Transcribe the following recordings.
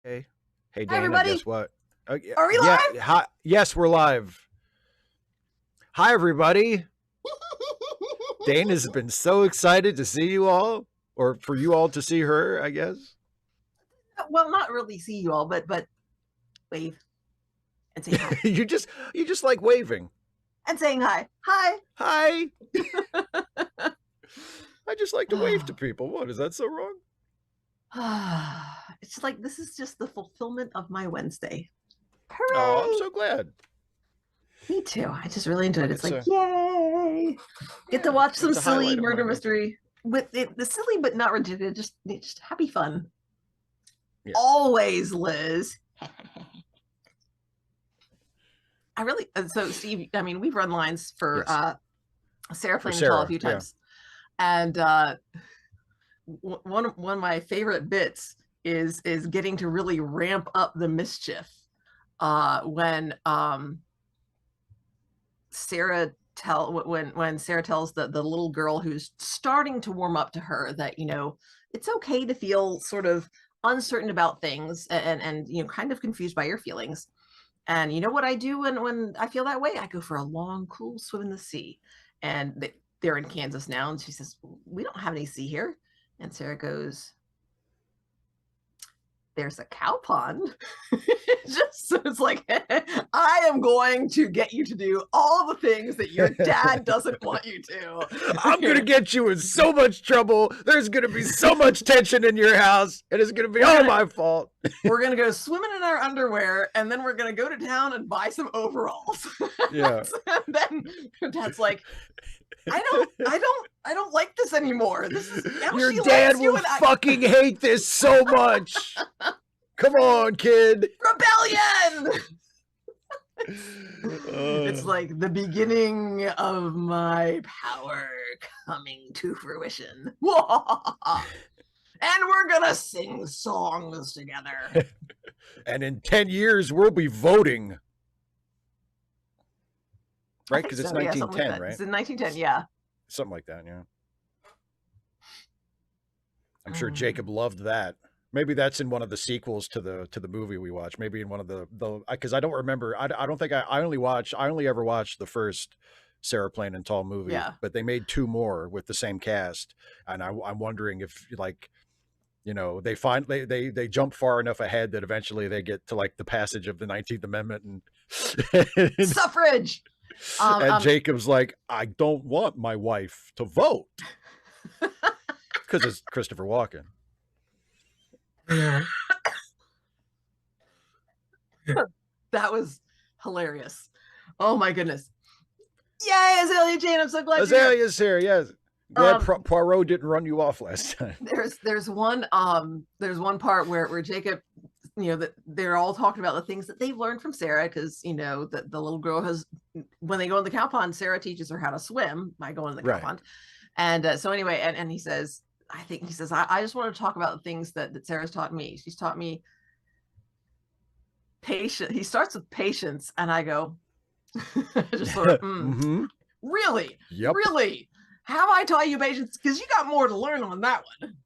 Hey, hey, Hi, Dana. everybody. Guess what? Yeah, Are we yeah. live? Hi. Yes, we're live. Hi, everybody. Dana's been so excited to see you all, or for you all to see her. I guess Well, not really see you all, but wave and say hi you just you just like waving. and saying hi. Hi. Hi. I just like to wave to people. What is that so wrong? It's like this is just the fulfillment of my Wednesday. Oh, I'm Hooray! so glad. Me too. I just really enjoyed it. It's It's like, a yay! Get to yeah. watch some It's a silly highlight of murder my week. mystery with it, the silly but not ridiculous, just happy fun. Yeah. Always, Liz. I really so Steve. I mean, we've run lines for Yes. Sarah For Plain and Tall a Sarah. few Yeah. times, and one of my favorite bits is getting to really ramp up the mischief when Sarah tells the little girl who's starting to warm up to her that it's okay to feel sort of uncertain about things and kind of confused by your feelings. And you know what I do when I feel that way? I go for a long, cool swim in the sea. And they're in Kansas now, and she says, "We don't have any sea here." And Sarah goes, "There's a cow pond." It's like, I am going to get you to do all the things that your dad doesn't want you to. I'm going to get you in so much trouble. There's going to be so much tension in your house, and it's going to be all my fault. We're going to go swimming in our underwear, and then we're going to go to town and buy some overalls. Yeah. And then Dad's like, I don't like this anymore. This is now your she dad likes will you and fucking hate this so much. Come on, kid. Rebellion. It's like the beginning of my power coming to fruition. And we're gonna sing songs together. And in 10 years, we'll be voting. Right? Because it's so, 1910, like right? It's in 1910, yeah. Something like that, yeah. I'm sure Jacob loved that. Maybe that's in one of the sequels to the movie we watched. Maybe in one of the because I don't remember. I don't think I only ever watched the first Sarah Plain and Tall movie. Yeah. But they made two more with the same cast, and I'm wondering if like they jump far enough ahead that eventually they get to like the passage of the 19th Amendment and suffrage. And Jacob's like, I don't want my wife to vote because it's Christopher Walken. That was hilarious. Oh my goodness. Yay, Azalea Jane, I'm so glad Azalea's here. Yes. Glad Poirot didn't run you off last time. There's one part where Jacob, that they're all talking about the things that they've learned from Sarah, because that the little girl has, when they go in the cow pond, Sarah teaches her how to swim by going in the cow pond. And so anyway, and he says, I just want to talk about the things that Sarah's taught me. She's taught me patience. He starts with patience, and I go, just sort of, really? Yep. Really? Have I taught you patience? Because you got more to learn on that one.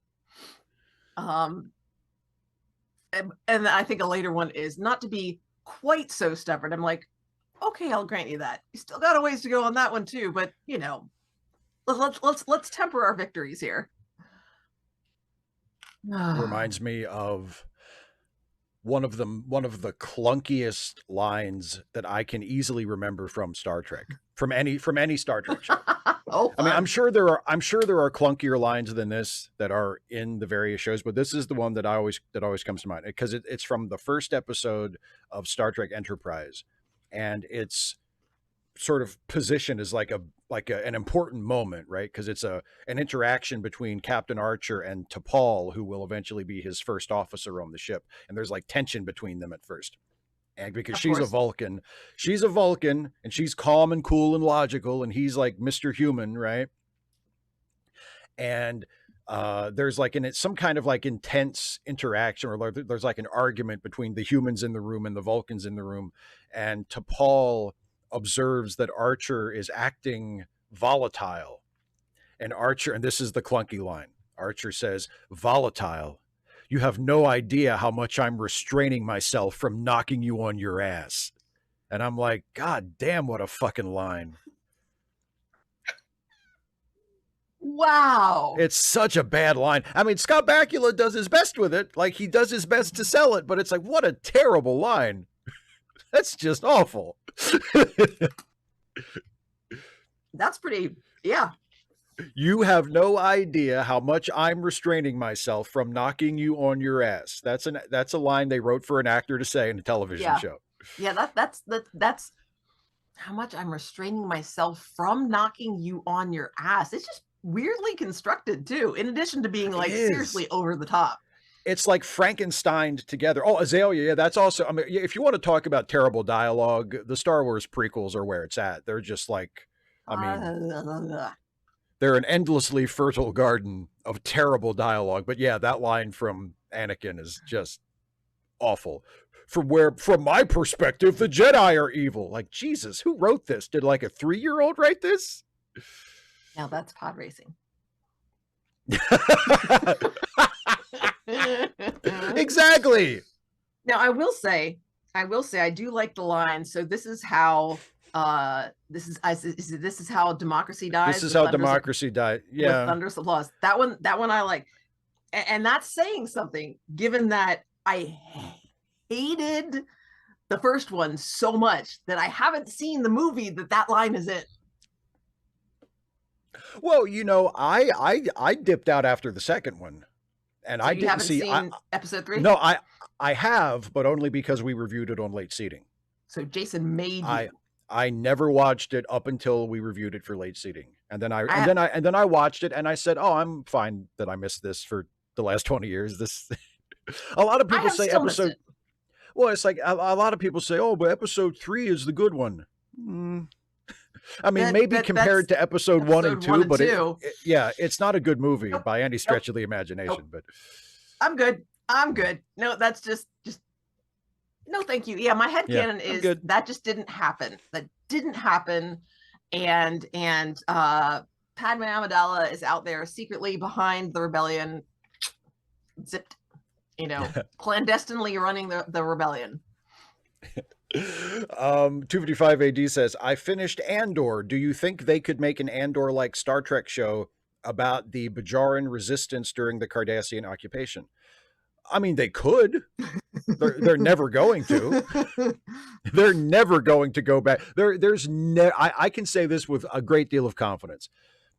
And I think a later one is not to be quite so stubborn. I'm like, okay, I'll grant you that. You still got a ways to go on that one too, but let's temper our victories here. Reminds me of one of the clunkiest lines that I can easily remember from Star Trek, from any Star Trek show. I mean, I'm sure there are clunkier lines than this that are in the various shows, but this is the one that always comes to mind because it's from the first episode of Star Trek Enterprise, and it's sort of positioned as like an important moment, right? Because it's an interaction between Captain Archer and T'Pol, who will eventually be his first officer on the ship, and there's like tension between them at first. And because she's a Vulcan, and she's calm and cool and logical, and he's like Mr. Human, right? And there's like some kind of like intense interaction, or there's like an argument between the humans in the room and the Vulcans in the room, and T'Pol observes that Archer is acting volatile, and this is the clunky line. Archer says, "Volatile. You have no idea how much I'm restraining myself from knocking you on your ass. And I'm like, God damn, what a fucking line. Wow. It's such a bad line. I mean, Scott Bakula does his best with it. Like, he does his best to sell it, but it's like, what a terrible line. That's just awful. That's pretty, yeah. You have no idea how much I'm restraining myself from knocking you on your ass. That's a line they wrote for an actor to say in a television show. Yeah, that's how much I'm restraining myself from knocking you on your ass. It's just weirdly constructed too, in addition to being like seriously over the top. It's like Frankensteined together. Oh, Azalea, yeah, that's also, I mean, if you want to talk about terrible dialogue, the Star Wars prequels are where it's at. They're just like, I mean, they're an endlessly fertile garden of terrible dialogue. But yeah, that line from Anakin is just awful. From my perspective, the Jedi are evil. Like, Jesus, who wrote this? Did like a 3-year-old write this? Now that's pod racing. Exactly. Now I will say I do like the line. So this is how this is how democracy dies. This is how democracy died. Yeah. With thunderous applause. That one I like. And that's saying something, given that I hated the first one so much that I haven't seen the movie that line is in. Well, you know, I dipped out after the second one, and so I didn't see episode 3. No, I have, but only because we reviewed it on Late Seating. So Jason made you. I never watched it up until we reviewed it for Late Seating, and then I watched it, and I said, "Oh, I'm fine that I missed this for the last 20 years." This, a lot of people say episode. Well, it's like a lot of people say, "Oh, but episode 3 is the good one." I mean, maybe compared to episode 1 and 2, but it's not a good movie by any stretch of the imagination. But I'm good. No, that's just no, thank you. Yeah, my headcanon is good. That just didn't happen. That didn't happen. And Padme Amidala is out there secretly behind the rebellion, zipped, clandestinely running the rebellion. 255 AD says, I finished Andor. Do you think they could make an Andor-like Star Trek show about the Bajoran resistance during the Cardassian occupation? I mean, they could. They're never going to. They're never going to go back. I can say this with a great deal of confidence.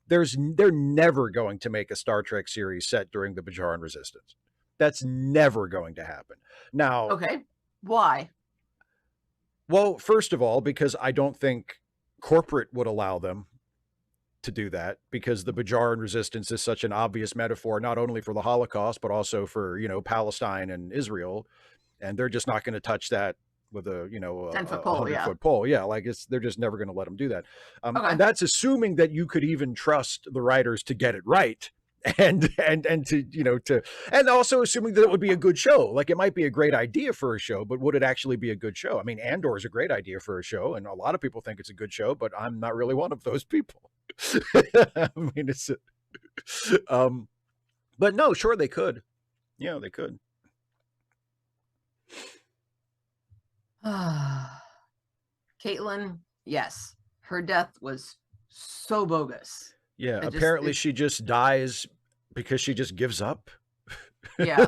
They're never going to make a Star Trek series set during the Bajoran resistance. That's never going to happen. Now, okay, why? Well, first of all, because I don't think corporate would allow them to do that, because the Bajoran resistance is such an obvious metaphor, not only for the Holocaust, but also for, Palestine and Israel. And they're just not going to touch that with a 10-foot pole, 100-foot pole. Yeah. Like they're just never going to let them do that. Okay. And that's assuming that you could even trust the writers to get it right. And to and also assuming that it would be a good show. Like, it might be a great idea for a show, but would it actually be a good show? I mean, Andor is a great idea for a show, and a lot of people think it's a good show, but I'm not really one of those people. I mean, it's but no, sure, they could. Yeah, they could. Caitlin, yes, her death was so bogus. Yeah, apparently she just dies because she just gives up. Yeah,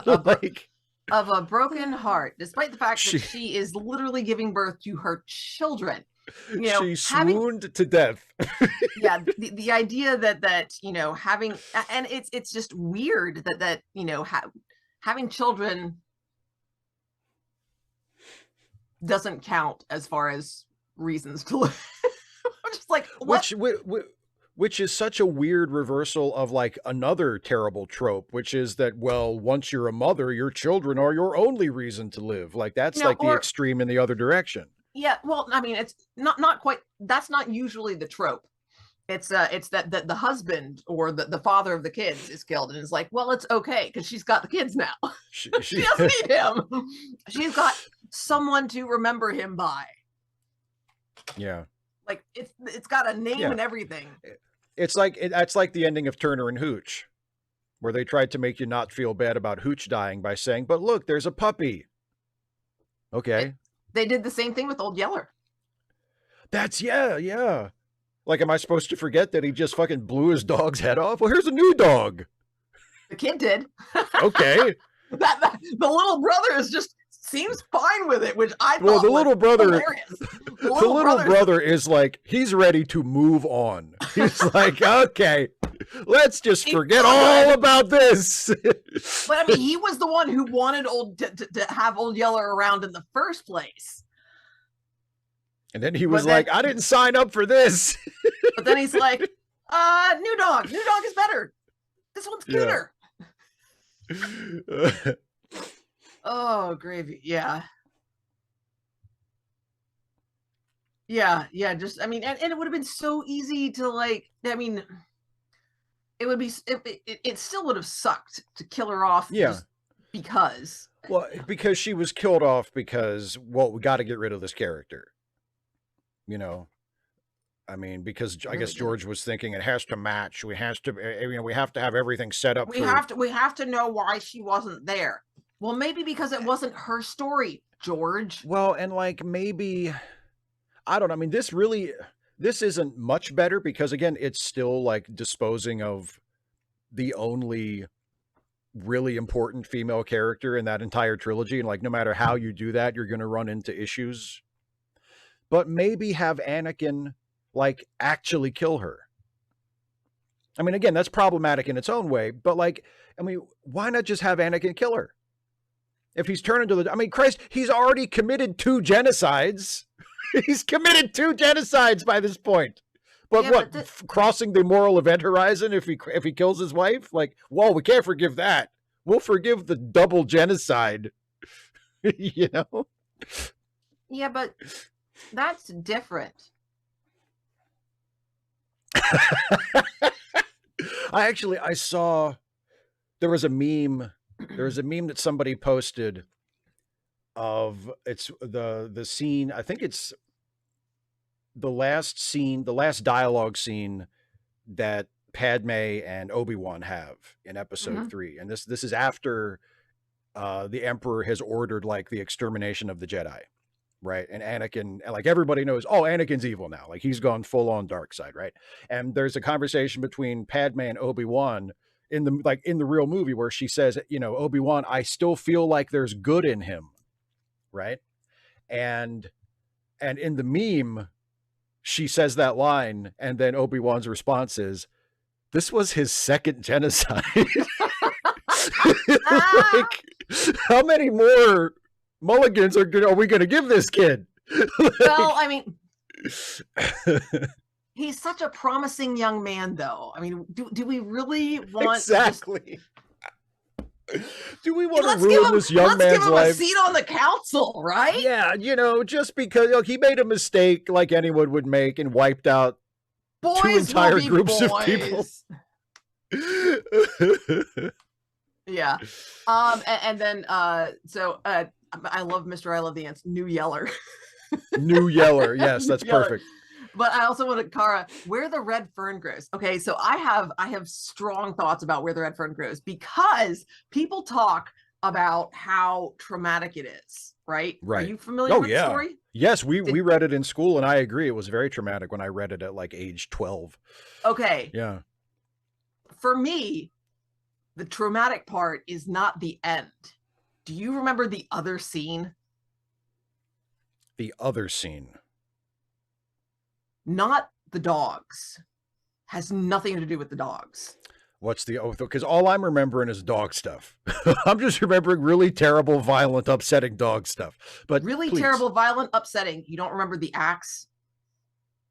of a broken heart, despite the fact that she is literally giving birth to her children. She swooned to death. Yeah, the idea that having, and it's just weird that having children doesn't count as far as reasons to live. I'm just like, what? Which is such a weird reversal of like another terrible trope, which is that, well, once you're a mother, your children are your only reason to live. Like that's the extreme in the other direction. Yeah, well, I mean, it's not quite. That's not usually the trope. It's that the husband or the father of the kids is killed, and it's like, well, it's okay because she's got the kids now. She doesn't need him. She's got someone to remember him by. Yeah, like it's got a name and everything. It's like that's like the ending of Turner and Hooch. where they tried to make you not feel bad about Hooch dying by saying, but look, there's a puppy. Okay. They did the same thing with Old Yeller. That's, yeah. Like, am I supposed to forget that he just fucking blew his dog's head off? Well, here's a new dog. The kid did. Okay. The little brother is just seems fine with it, which I thought well, the little brother, hilarious. The little brother is like, he's ready to move on. He's like, okay, let's just forget all about this. But I mean, he was the one who wanted to have Old Yeller around in the first place. And then he was like, I didn't sign up for this. But then he's like, new dog is better. This one's cuter. Yeah. Oh, gravy. Yeah. Just, I mean, and it would have been so easy to, like, I mean, it would be, it still would have sucked to kill her off. Yeah. Just because. Well, because she was killed off because, well, we got to get rid of this character. You know, I mean, because I guess George was thinking it has to match. We have to have everything set up. We have to know why she wasn't there. Well, maybe because it wasn't her story, George. Well, and like maybe, I don't know. I mean, this isn't much better because again, it's still like disposing of the only really important female character in that entire trilogy. And like, no matter how you do that, you're going to run into issues. But maybe have Anakin like actually kill her. I mean, again, that's problematic in its own way, but like, I mean, why not just have Anakin kill her? If he's turned into I mean, Christ, he's already committed 2 genocides. He's committed 2 genocides by this point. But yeah, what, crossing the moral event horizon if he kills his wife? Like, well, we can't forgive that. We'll forgive the double genocide. You know? Yeah, but that's different. I saw there was a meme that somebody posted of it's the scene. I think it's the last dialogue scene that Padme and Obi-Wan have in episode 3. And this is after the Emperor has ordered like the extermination of the Jedi. Right. And Anakin, like everybody knows, oh, Anakin's evil now. Like he's gone full on dark side. Right. And there's a conversation between Padme and Obi-Wan in the real movie where she says, you know, Obi-Wan, I still feel like there's good in him. Right. And in the meme, she says that line. And then Obi-Wan's response is, this was his second genocide. Like, how many more mulligans are we going to give this kid? Well, I mean, he's such a promising young man, though. I mean, do we really want exactly? Do we want to ruin this young man's life? Let's give him a seat on the council, right? Yeah, you know, just because he made a mistake like anyone would make and wiped out 2 entire groups of people. Yeah. And then so I love Mr. I Love the Ants, New Yeller. New Yeller, yes, that's perfect. But I also want to, Kara, where the red fern grows. Okay, so I have strong thoughts about where the red fern grows because people talk about how traumatic it is, right? Right. Are you familiar with the story? Yes, we read it in school, and I agree. It was very traumatic when I read it at like age 12. Okay. Yeah. For me, the traumatic part is not the end. Do you remember the other scene? The other scene. Not the dogs. Has nothing to do with the dogs. What's the because all I'm remembering is dog stuff. I'm just remembering really terrible, violent, upsetting dog stuff. But really terrible, violent, upsetting. You don't remember the axe?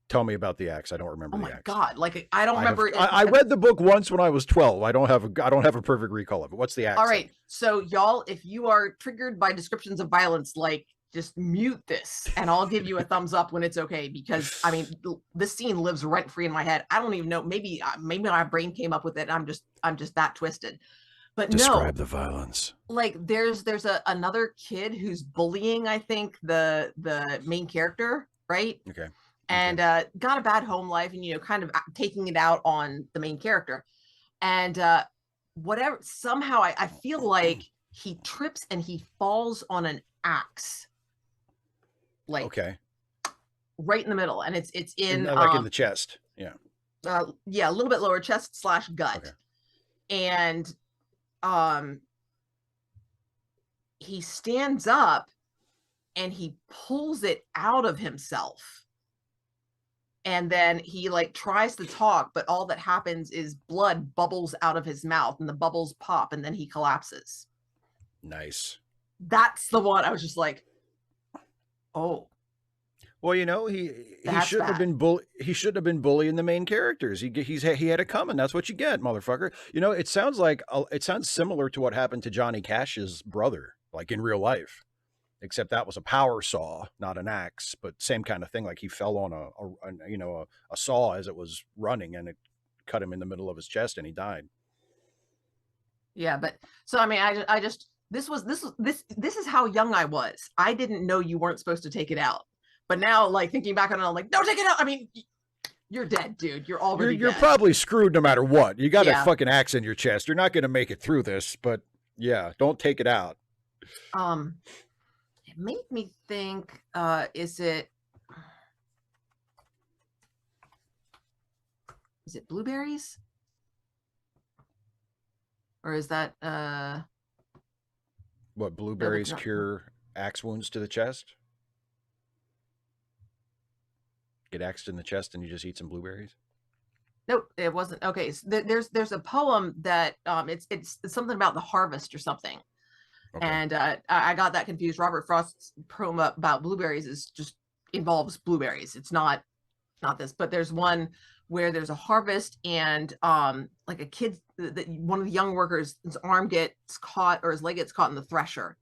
Tell me about the axe. I don't remember the axe. Oh my God. Like I don't remember. I read the book once when I was 12. I don't have a perfect recall of it. What's the axe? All right. So y'all, if you are triggered by descriptions of violence, like just mute this and I'll give you a thumbs up when it's okay. Because I mean, this scene lives rent free in my head. I don't even know. Maybe my brain came up with it. I'm just that twisted. But describe the violence. Like there's another kid who's bullying, I think, the main character, right? Okay. And got a bad home life and, you know, kind of taking it out on the main character. And whatever, somehow I feel like he trips and he falls on an axe, like Okay. right in the middle, and it's in Like in the chest. Yeah. Yeah, a little bit lower chest / gut. Okay. And um he stands up and he pulls it out of himself, and then he like tries to talk, but all that happens is blood bubbles out of his mouth and the bubbles pop and then he collapses. Nice. That's the one I was just like, oh. Well, you know, he shouldn't have been he shouldn't have been bullying the main characters. He had it coming. That's what you get, motherfucker. You know, it sounds similar to what happened to Johnny Cash's brother, like in real life, except that was a power saw, not an axe, but same kind of thing. Like he fell on a saw as it was running, and it cut him in the middle of his chest, and he died. Yeah, but so I mean, I just this is how young I was. I didn't know you weren't supposed to take it out. But now, like thinking back on it, I'm like, no, take it out. I mean, you're dead, dude. You're already you're dead. probably screwed no matter what. You got a fucking axe in your chest. You're not going to make it through this. But yeah, don't take it out. It made me think. Is it blueberries? Or is that what, blueberries cure axe wounds to the chest? Get axed in the chest and you just eat some blueberries? No, it wasn't. Okay, so there's a poem that it's something about the harvest or something. Okay. And I got that confused. Robert Frost's poem about blueberries involves blueberries. It's not this, but there's one where there's a harvest and like a kid, one of the young workers, his arm gets caught or his leg gets caught in the thresher.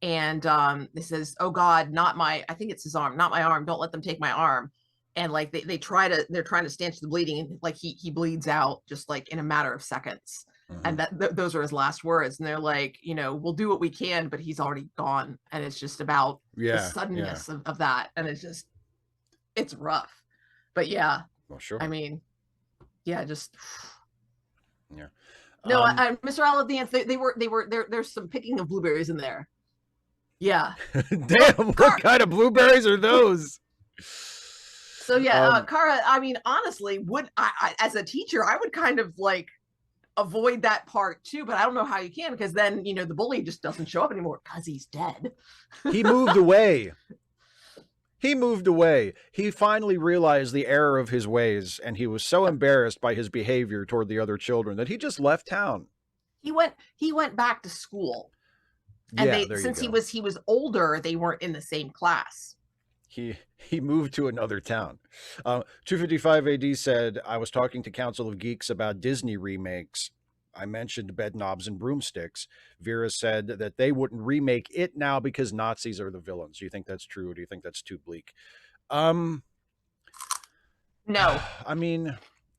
And it says, oh God, I think it's his arm, not my arm. Don't let them take my arm. And like they're trying to stanch the bleeding, and like he bleeds out just like in a matter of seconds. Mm-hmm. And those are his last words. And they're like, we'll do what we can, but he's already gone. And it's just about the suddenness of that. And it's rough. But yeah. Well, sure. I mean, yeah, just yeah. No, Mr. Aladdin, there's some picking of blueberries in there. Yeah. Damn, what kind of blueberries are those? So yeah, Kara, I mean, honestly, I as a teacher, I would kind of like avoid that part too, but I don't know how you can, because then, the bully just doesn't show up anymore because he's dead. He moved away. He finally realized the error of his ways, and he was so embarrassed by his behavior toward the other children that he just left town. He went back to school. And since he was older, they weren't in the same class. He moved to another town. 255 AD said, I was talking to Council of Geeks about Disney remakes. I mentioned Bed Knobs and Broomsticks. Vera said that they wouldn't remake it now because Nazis are the villains. Do you think that's true, or do you think that's too bleak? No. I mean,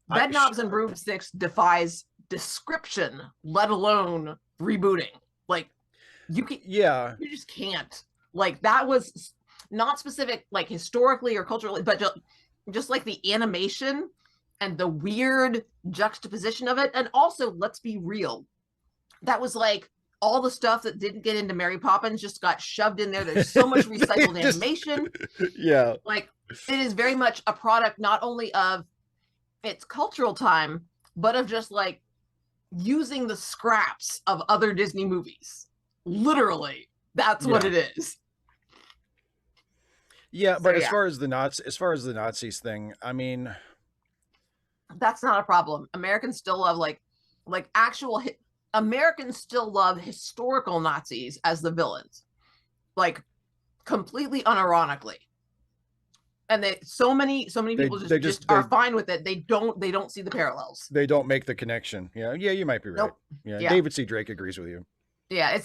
Bed Knobs and Broomsticks defies description, let alone rebooting. Like, you just can't. Like, that was not specific, like historically or culturally, but just like the animation and the weird juxtaposition of it. And also, let's be real, that was like all the stuff that didn't get into Mary Poppins just got shoved in there. There's so much recycled animation. Yeah. Like, it is very much a product not only of its cultural time, but of just like using the scraps of other Disney movies. Literally, that's what it is. Yeah, but as far as the Nazis thing, I mean, that's not a problem. Americans still love Americans still love historical Nazis as the villains, like completely unironically. And so many people just are fine with it. They don't see the parallels. They don't make the connection. Yeah, you might be right. Nope. Yeah, David C. Drake agrees with you. Yeah,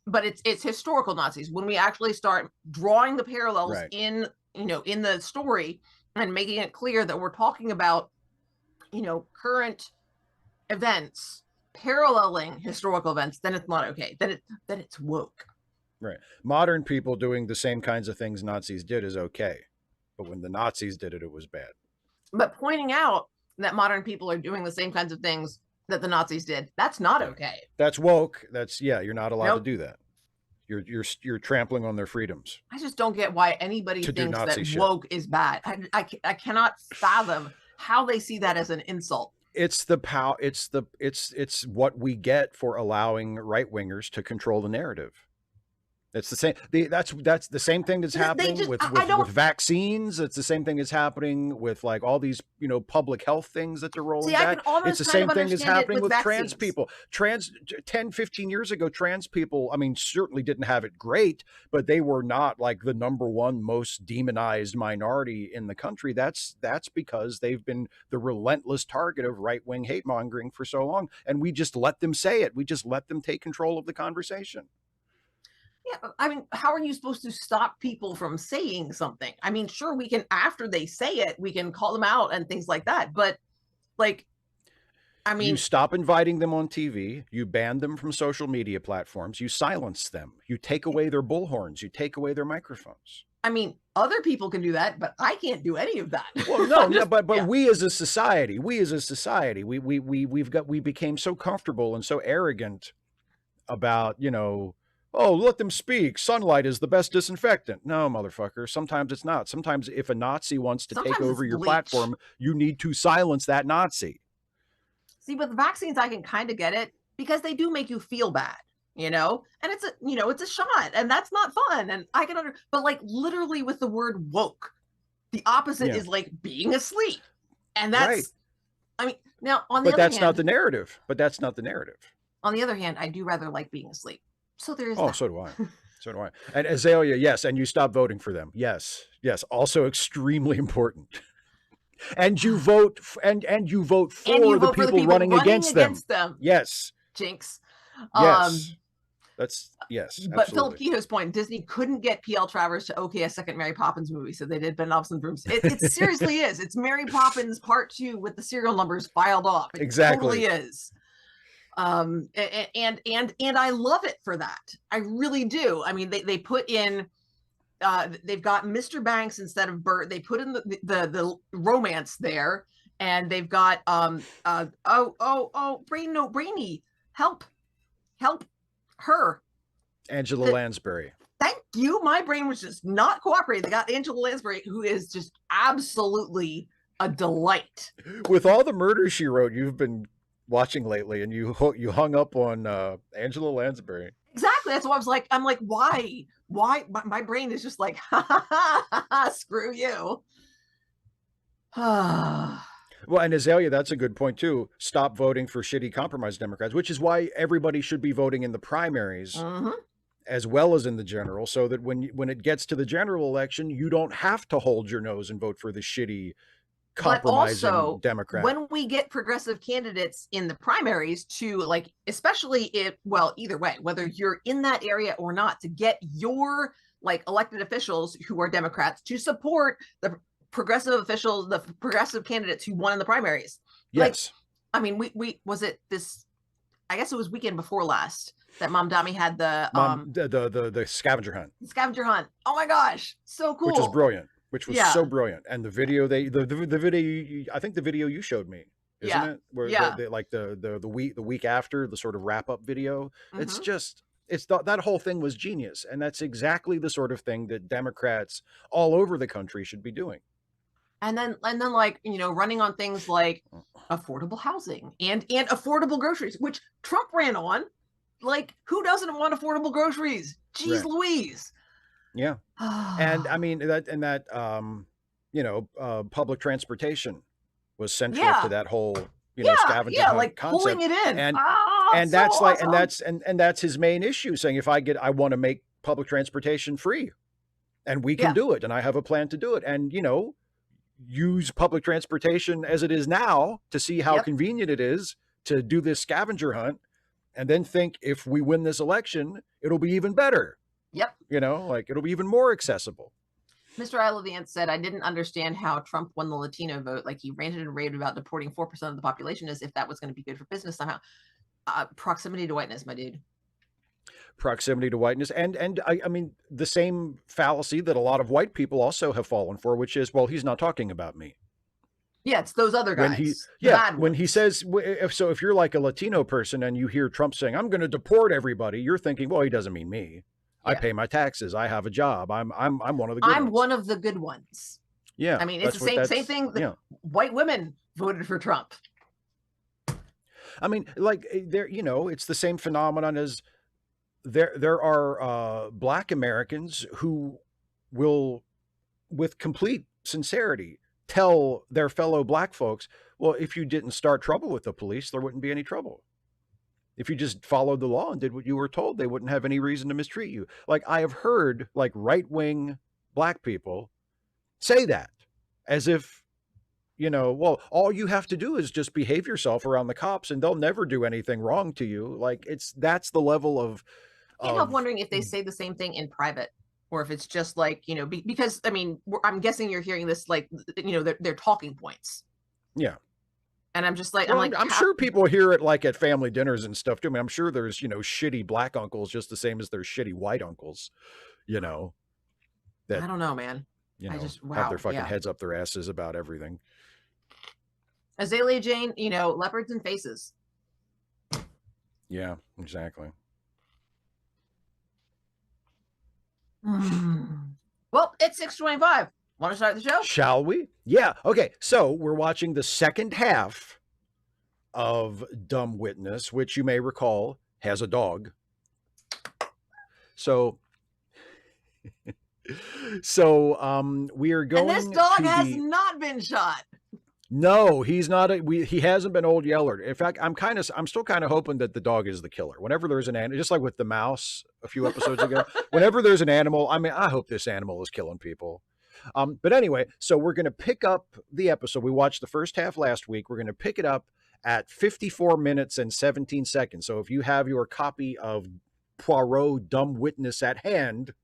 but it's historical Nazis. When we actually start drawing the parallels in the story and making it clear that we're talking about, current events paralleling historical events, then it's not okay. Then it's woke. Right. Modern people doing the same kinds of things Nazis did is okay. But when the Nazis did it, it was bad. But pointing out that modern people are doing the same kinds of things that the Nazis did. That's not okay. That's woke. That's, yeah, you're not allowed Nope. to do that. You're trampling on their freedoms. I just don't get why anybody thinks that woke is bad. I cannot fathom how they see that as an insult. It's the power. It's what we get for allowing right wingers to control the narrative. It's the same. That's the same thing that's happening with vaccines. It's the same thing that's happening with like all these, you know, public health things that they're rolling back. It's the same thing that's happening with trans people. 10, 15 years ago, trans people, I mean, certainly didn't have it great, but they were not like the #1 most demonized minority in the country. That's because they've been the relentless target of right-wing hate mongering for so long. And we just let them say it. We just let them take control of the conversation. Yeah, I mean, how are you supposed to stop people from saying something? I mean, sure, we can, after they say it, we can call them out and things like that. But like, I mean, you stop inviting them on TV, you ban them from social media platforms, you silence them, you take away their bullhorns, you take away their microphones. I mean, other people can do that, but I can't do any of that. Well, no, but yeah. we as a society, we became so comfortable and so arrogant about, you know, oh, let them speak. Sunlight is the best disinfectant. No, motherfucker. Sometimes it's not. Sometimes if a Nazi wants to take over your platform, you need to silence that Nazi. See, with vaccines, I can kind of get it because they do make you feel bad, you know, and it's a shot and that's not fun. And I can but like literally with the word woke, the opposite is like being asleep. And that's, right. I mean, now on the other hand. But that's not the narrative. But that's not the narrative. On the other hand, I do rather like being asleep. So there is. Oh, that. So do I. So do I. And Azalea, yes. And you stop voting for them. Yes. Yes. Also extremely important. And you vote and you vote for the people running against them. Yes. Jinx. Yes. That's yes. But Philip Kehoe's point, Disney couldn't get P.L. Travers to okay a second Mary Poppins movie, so they did Ben Obson's Brooms. It seriously is. It's Mary Poppins Part 2 with the serial numbers filed off. It totally is. And I love it for that. I really do. I mean, they put in they've got Mr. Banks instead of Bert. They put in the romance there, and they've got Brainy, help her, Angela Lansbury. Thank you. My brain was just not cooperating. They got Angela Lansbury, who is just absolutely a delight. With all the Murder, She Wrote you've been watching lately, and you hung up on Angela Lansbury. Exactly. That's what I was like. I'm like, why? My brain is just like, screw you. Well, and Azalea, that's a good point too. Stop voting for shitty compromise Democrats, which is why everybody should be voting in the primaries as well as in the general, so that when it gets to the general election, you don't have to hold your nose and vote for the shitty compromising Democrat. When we get progressive candidates in the primaries to like, especially either way, whether you're in that area or not, to get your like elected officials who are Democrats to support the progressive officials, the progressive candidates who won in the primaries. Yes. Like, I mean, we was it this, I guess it was weekend before last that Mom Dami had the scavenger hunt. Scavenger hunt. Oh my gosh. So cool. Which was brilliant. Which was so brilliant. And the video the video, I think the video you showed me, isn't it? Where the week after, the sort of wrap up video. It's just, that whole thing was genius. And that's exactly the sort of thing that Democrats all over the country should be doing. And then like, you know, running on things like affordable housing and affordable groceries, which Trump ran on. Like, who doesn't want affordable groceries? Jeez Louise. Yeah. And I mean that public transportation was central to that whole, scavenger hunt like concept. Pulling it in. And that's so awesome. and that's his main issue, saying I want to make public transportation free, and we can do it, and I have a plan to do it, and use public transportation as it is now to see how convenient it is to do this scavenger hunt, and then think if we win this election, it'll be even better. Yep. Like it'll be even more accessible. Mr. I Love the Ants said, I didn't understand how Trump won the Latino vote. Like he ranted and raved about deporting 4% of the population as if that was going to be good for business somehow. Proximity to whiteness, my dude. Proximity to whiteness. And I mean, the same fallacy that a lot of white people also have fallen for, which is, well, he's not talking about me. Yeah, it's those other When he, guys, the bad when he ones. says, if you're like a Latino person and you hear Trump saying, I'm going to deport everybody, you're thinking, well, he doesn't mean me. I Yeah. pay my taxes. I have a job. I'm one of the good I'm ones. one of the good ones. Yeah. I mean, it's That's the what same thing that yeah. white women voted for Trump. I mean, like there, it's the same phenomenon as there are Black Americans who will, with complete sincerity, tell their fellow Black folks, well, if you didn't start trouble with the police, there wouldn't be any trouble. If you just followed the law and did what you were told, they wouldn't have any reason to mistreat you. Like I have heard like right-wing Black people say that as if, well, all you have to do is just behave yourself around the cops and they'll never do anything wrong to you. Like that's the level of Can't help wondering if they say the same thing in private, or if it's just like, because I mean, I'm guessing you're hearing this like, they're talking points. Yeah. And I'm just like, well, I'm sure people hear it like at family dinners and stuff too. I mean, I'm sure there's, shitty Black uncles just the same as there's shitty white uncles, that I don't know, man. I just have their fucking heads up their asses about everything. Azalea Jane, leopards and faces. Yeah, exactly. Well, it's 6:25. Want to start the show? Shall we? Yeah. Okay. So we're watching the second half of Dumb Witness, which you may recall has a dog. So we are going. And this dog has not been shot. No, he's not. He hasn't been Old Yeller. In fact, I'm still kind of hoping that the dog is the killer. Whenever there's an animal, just like with the mouse a few episodes ago, whenever there's an animal, I mean, I hope this animal is killing people. But anyway, so we're going to pick up the episode. We watched the first half last week. We're going to pick it up at 54 minutes and 17 seconds. So if you have your copy of Poirot Dumb Witness at hand,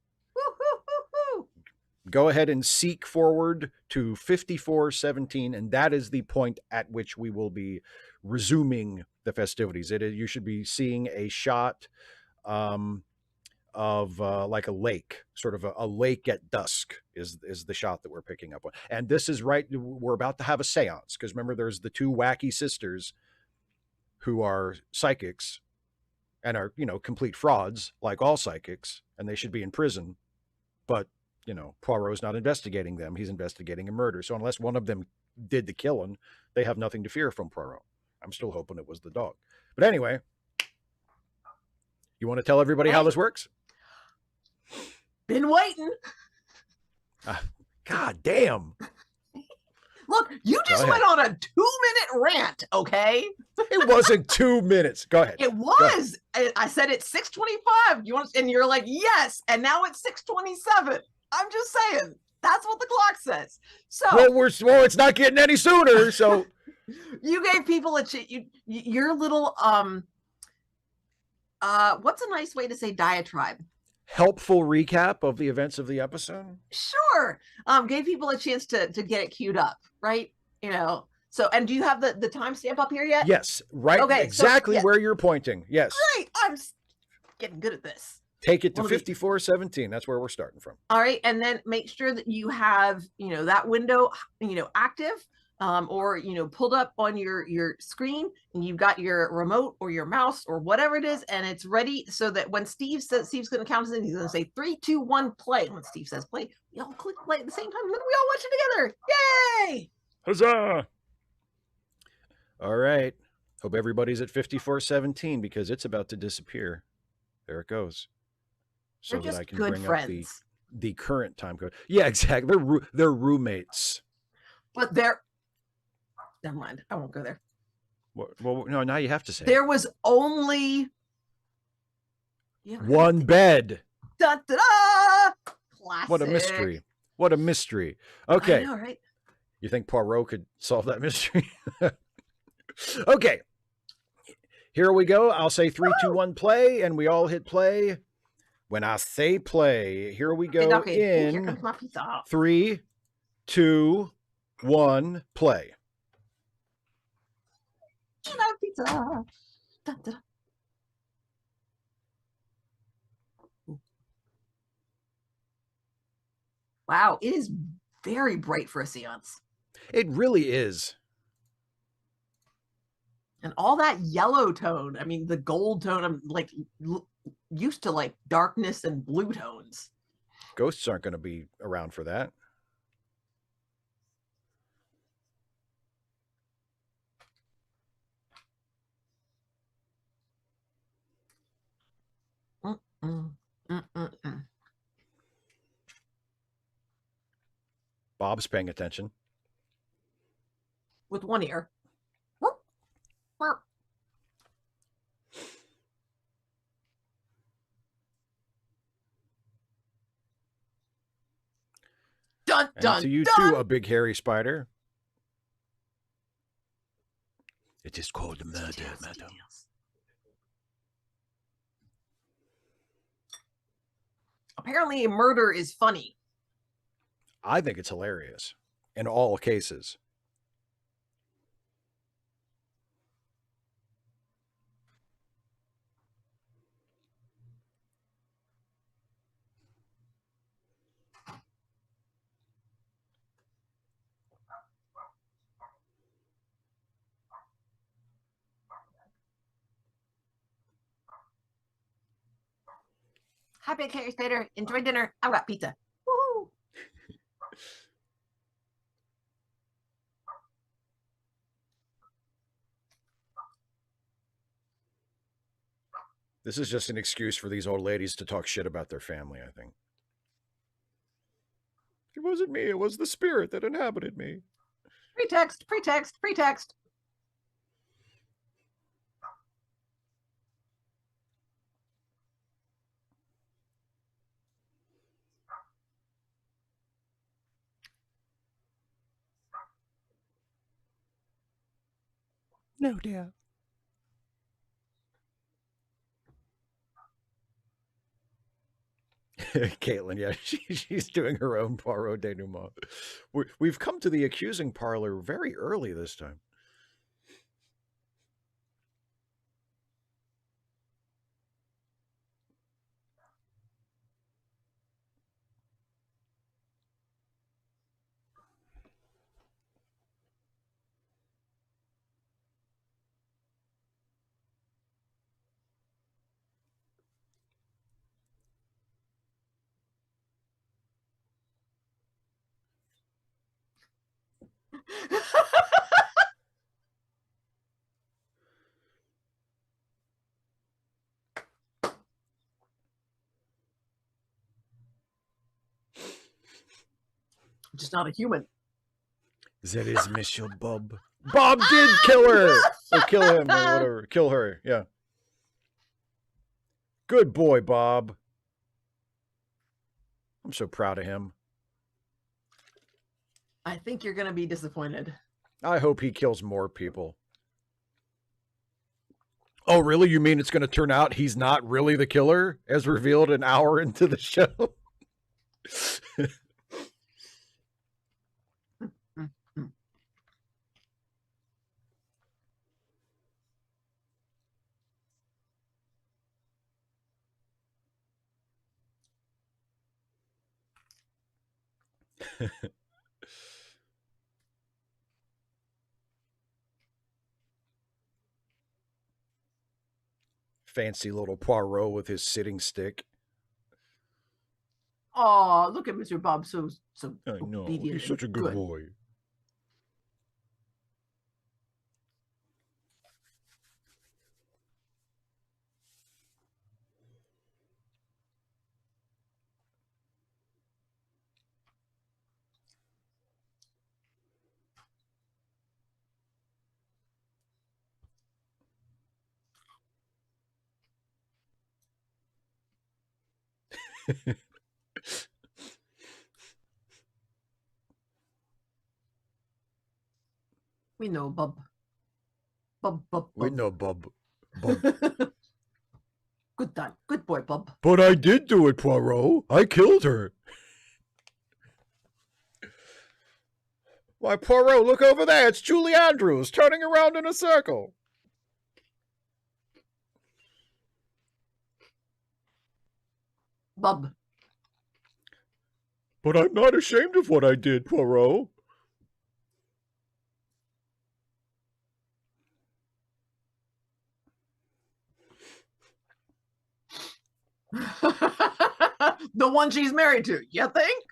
go ahead and seek forward to 54:17, and that is the point at which we will be resuming the festivities. You should be seeing a shot of like a lake, sort of a lake at dusk is the shot that we're picking up on. And this is right, we're about to have a seance, because remember there's the two wacky sisters who are psychics and are, complete frauds like all psychics, and they should be in prison. But Poirot's not investigating them. He's investigating a murder. So unless one of them did the killing, they have nothing to fear from Poirot. I'm still hoping it was the dog. But anyway, you want to tell everybody how this works? Been waiting. God damn. Look, you just went on a 2-minute rant, okay? It wasn't 2 minutes. Go ahead. It was. I said it's 6:25. And you're like, yes. And now it's 6:27. I'm just saying. That's what the clock says. So well, it's not getting any sooner. So you gave people your little what's a nice way to say diatribe? Helpful recap of the events of the episode. Sure. Gave people a chance to get it queued up, right? So, and do you have the timestamp up here yet? Yes, right. Okay, exactly where you're pointing. Yes. Great. I'm getting good at this. Take it to 54:17. That's where we're starting from. All right. And then make sure that you have, that window, active, or, pulled up on your screen, and you've got your remote or your mouse or whatever it is, and it's ready, so that when Steve's going to count us in, he's going to say 3, 2, 1, play. When Steve says play, we all click play at the same time, and then we all watch it together. Yay! Huzzah! All right. Hope everybody's at 54:17, because it's about to disappear. There it goes. So that I can bring friends. Up the current time code. Yeah, exactly. They're roommates. But never mind. I won't go there. Well, no, now you have to say there was only one bed. Da, da, da! Classic. What a mystery. What a mystery. Okay. I know, right? You think Poirot could solve that mystery? Okay. Here we go. I'll say 3, 2, 1, play, and we all hit play. When I say play, here we go. Okay. Here comes my pizza. 3, 2, 1, play. Pizza. Da, da, da. Wow, it is very bright for a seance. It really is. And all that yellow tone, I mean, the gold tone, I'm like used to like darkness and blue tones. Ghosts aren't going to be around for that. Bob's paying attention. With one ear. Dun, And dun, to you dun. too, a big hairy spider. It is called murder, Details, madam. details. Apparently, murder is funny. I think it's hilarious in all cases. Hi, big hairy spider. Enjoy dinner. I've got pizza. Woo! This is just an excuse for these old ladies to talk shit about their family, I think. It wasn't me, it was the spirit that inhabited me. Pretext, pretext, pretext. No, dear. Caitlin, yeah, she's doing her own Poirot denouement. We've come to the accusing parlor very early this time. Just not a human. That is Monsieur Bob. Bob did kill her! Or kill him, or whatever. Kill her, yeah. Good boy, Bob. I'm so proud of him. I think you're going to be disappointed. I hope he kills more people. Oh, really? You mean it's going to turn out he's not really the killer, as revealed an hour into the show? Fancy little Poirot with his sitting stick. Oh, look at Mr. Bob, so I know, obedient. he's such a good boy. We know, Bob. Bob, Bob, Bob. We know, Bob. Good time. Good boy, Bob. But I did do it, Poirot. I killed her. Why, Poirot, look over there. It's Julie Andrews turning around in a circle. Bob. But I'm not ashamed of what I did, Poirot. The one she's married to, you think?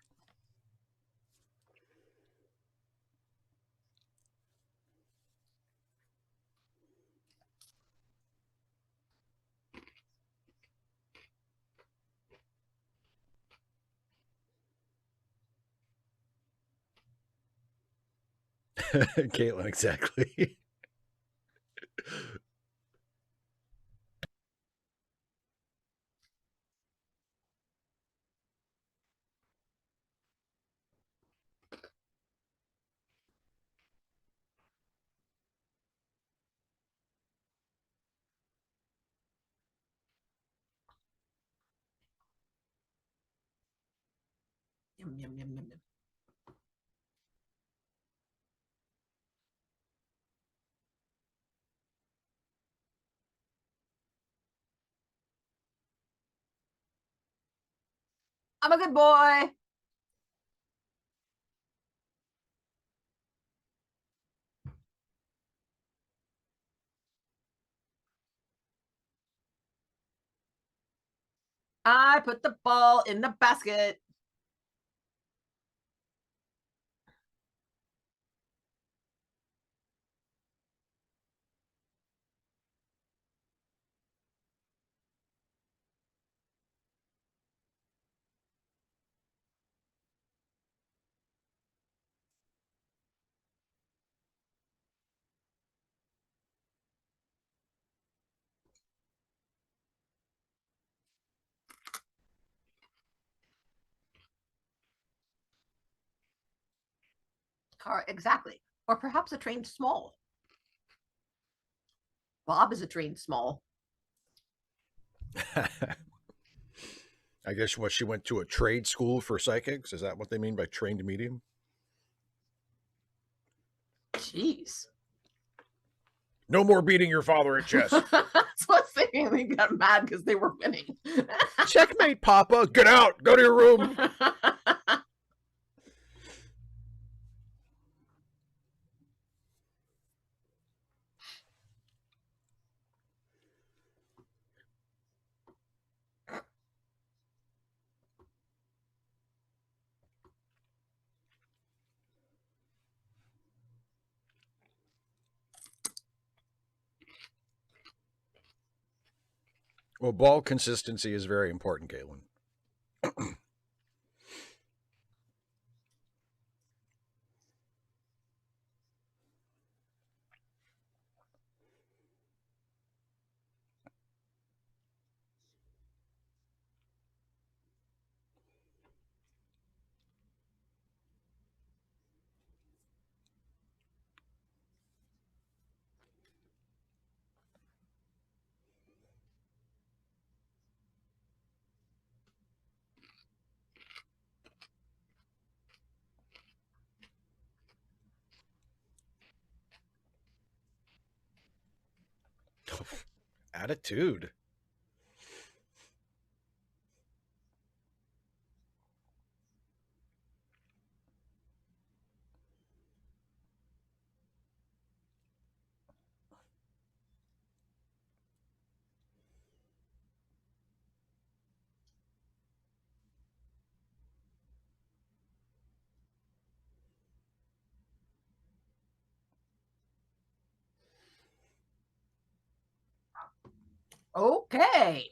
Caitlin, exactly. Yum, yum, yum, yum, yum. I'm a good boy. I put the ball in the basket. Car, exactly. Or perhaps a trained small. Bob is a trained small. I guess what she went to a trade school for psychics. Is that what they mean by trained medium? Jeez. No more beating your father at chess. That's what's saying they got mad because they were winning. Checkmate, Papa. Get out. Go to your room. Well, ball consistency is very important, Caitlin. Attitude. Okay.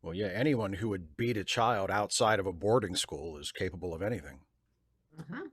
Well, yeah, anyone who would beat a child outside of a boarding school is capable of anything. Mm-hmm.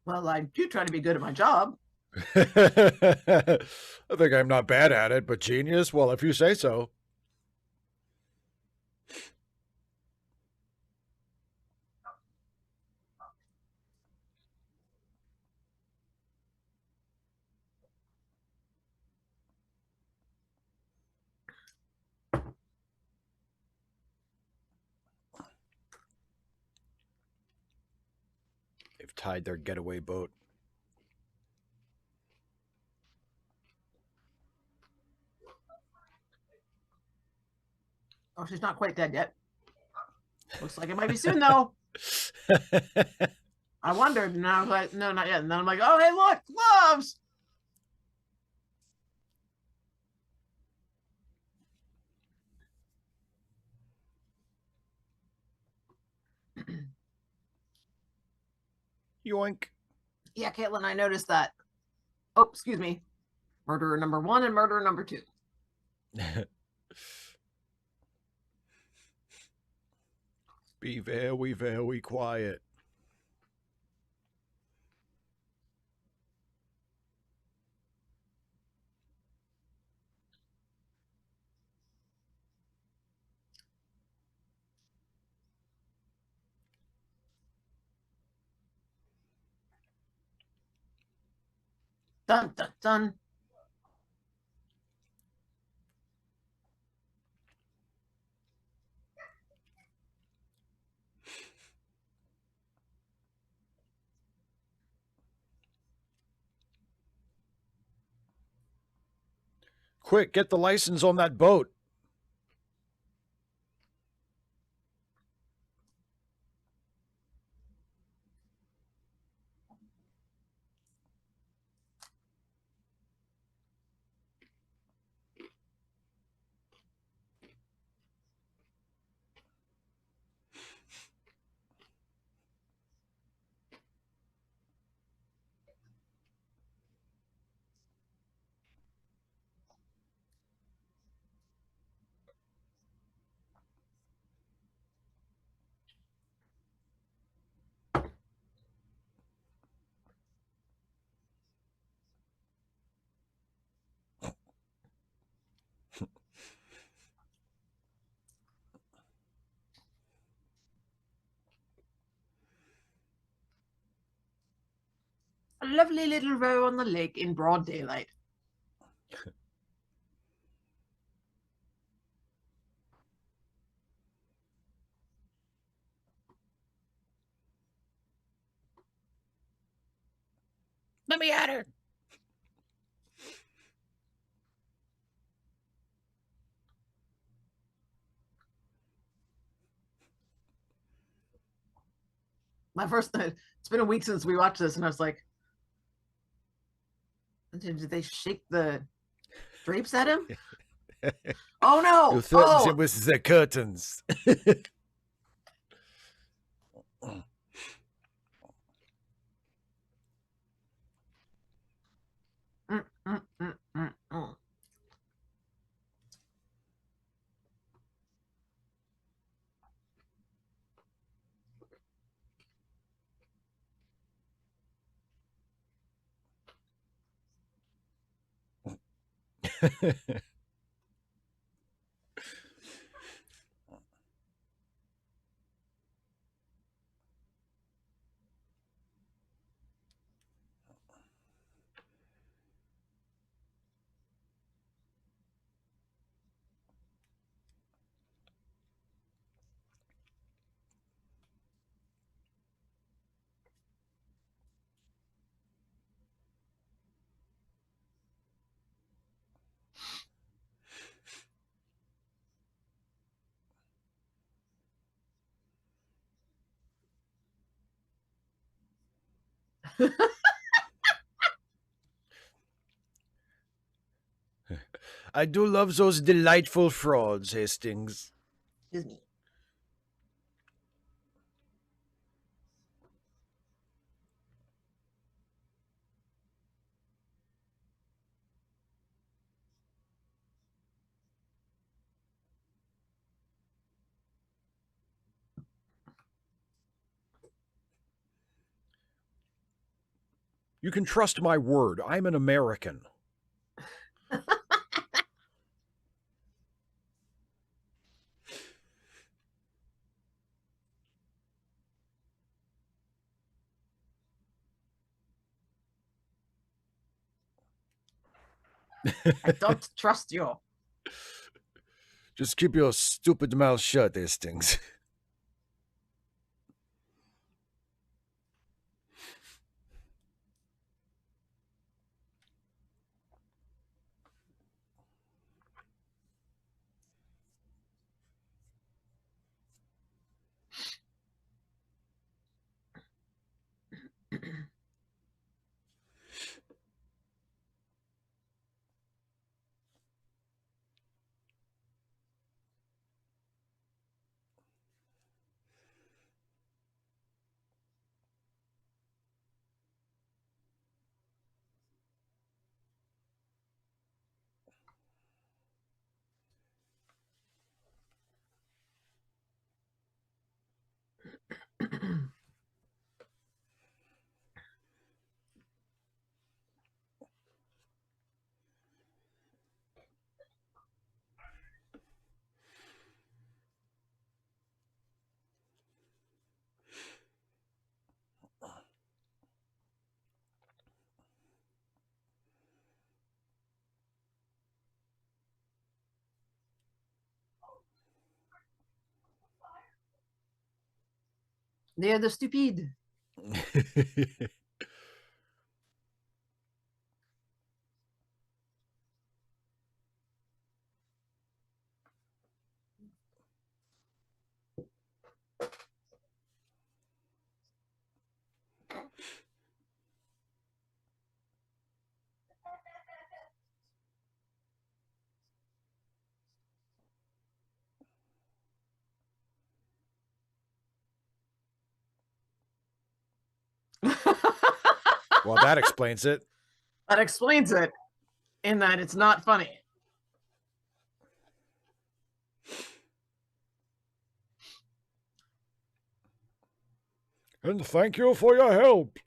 Well, I do try to be good at my job. I think I'm not bad at it, but genius? Well, if you say so. They've tied their getaway boat. Oh, she's not quite dead yet. Looks like it might be soon, though. I wondered, and I was like, no, not yet. And then I'm like, oh, hey, look, gloves. Yoink. Yeah, Caitlin, I noticed that. Oh, excuse me. Murderer number 1 and murderer number 2. Be very, very quiet. Dun, dun, dun. Quick, get the license on that boat. A lovely little row on the lake in broad daylight. Let me at her. My first, it's been a week since we watched this, and I was like, did they shake the drapes at him? Oh no! You thought Oh, it was the curtains. mm, mm, mm, mm, mm. I do love those delightful frauds, Hastings. Excuse me. You can trust my word. I'm an American. I don't trust you. Just keep your stupid mouth shut, Hastings. They're the stupid. Well, that explains it. That explains it, in that it's not funny. And thank you for your help.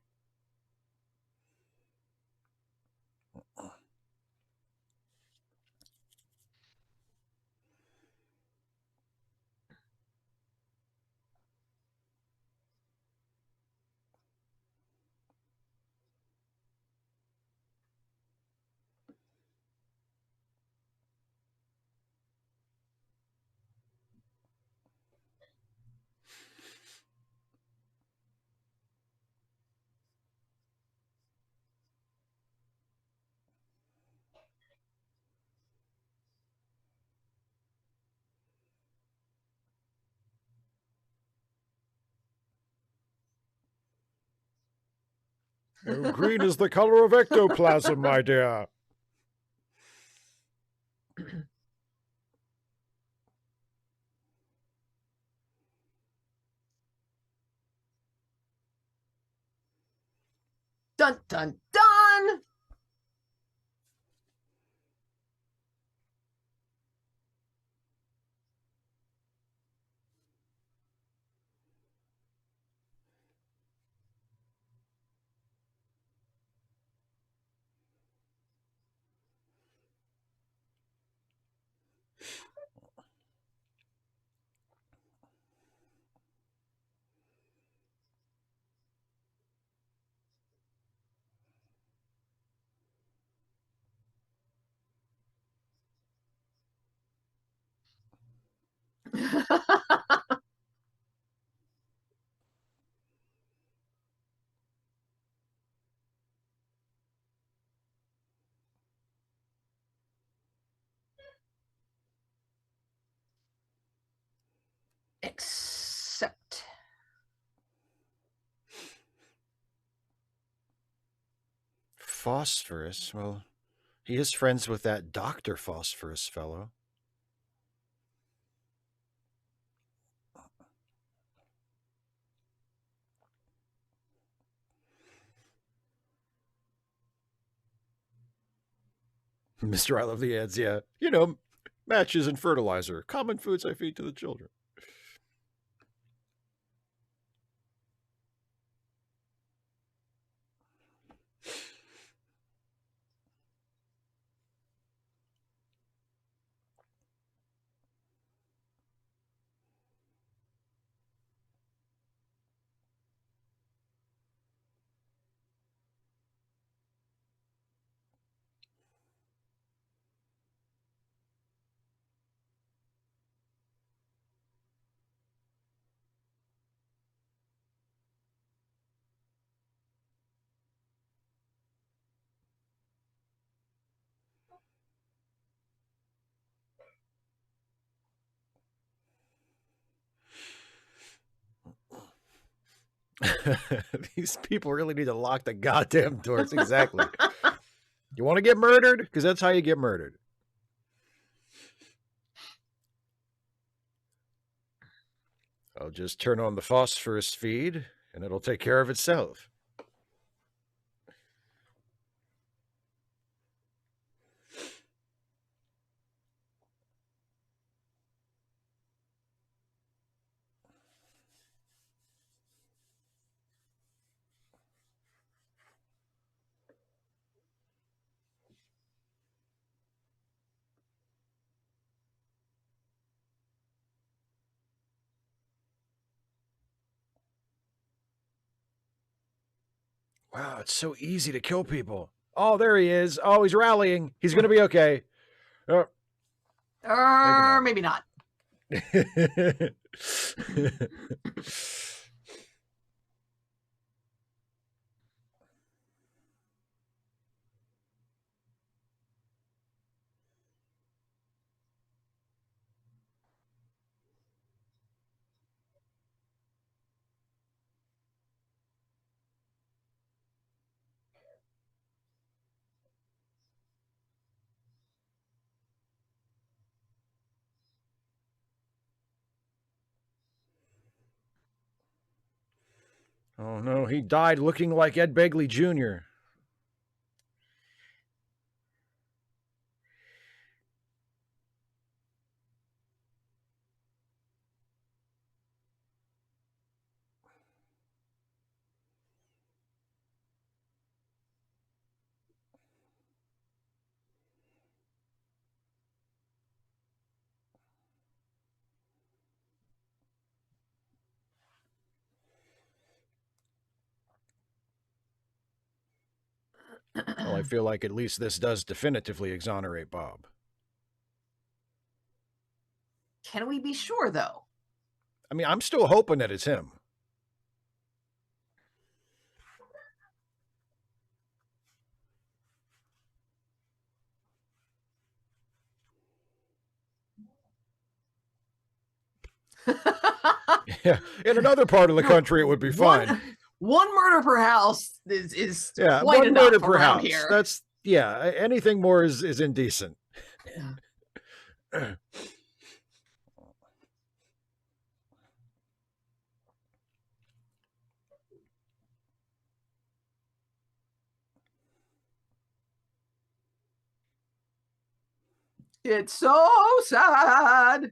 Oh, green is the color of ectoplasm, my dear. Dun dun dun. Except Phosphorus. Well, he is friends with that Dr. Phosphorus fellow. Mr. I love the ads, yeah. You know, matches and fertilizer. Common foods I feed to the children. These people really need to lock the goddamn doors. Exactly. You want to get murdered? Because that's how you get murdered. I'll just turn on the phosphorus feed, and it'll take care of itself. Wow, it's so easy to kill people. Oh, there he is. Oh, he's rallying. He's going to be okay. Maybe not. Oh, no, he died looking like Ed Begley Jr. Well, I feel like at least this does definitively exonerate Bob. Can we be sure, though? I mean, I'm still hoping that it's him. Yeah, in another part of the country, it would be fine. One murder per house is yeah, quite one enough murder per around house. Here. That's anything more is indecent. It's so sad.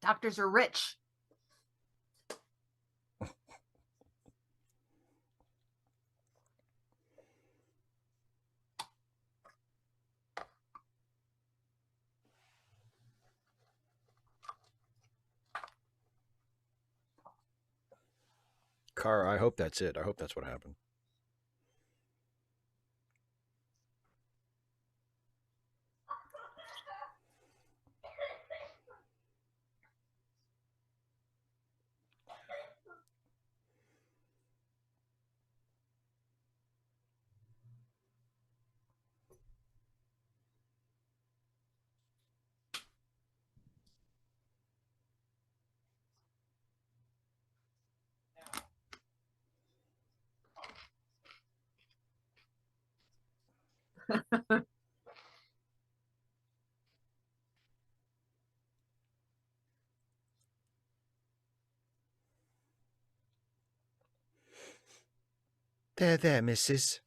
Doctors are rich. Kara, I hope that's it. I hope that's what happened. There, missus.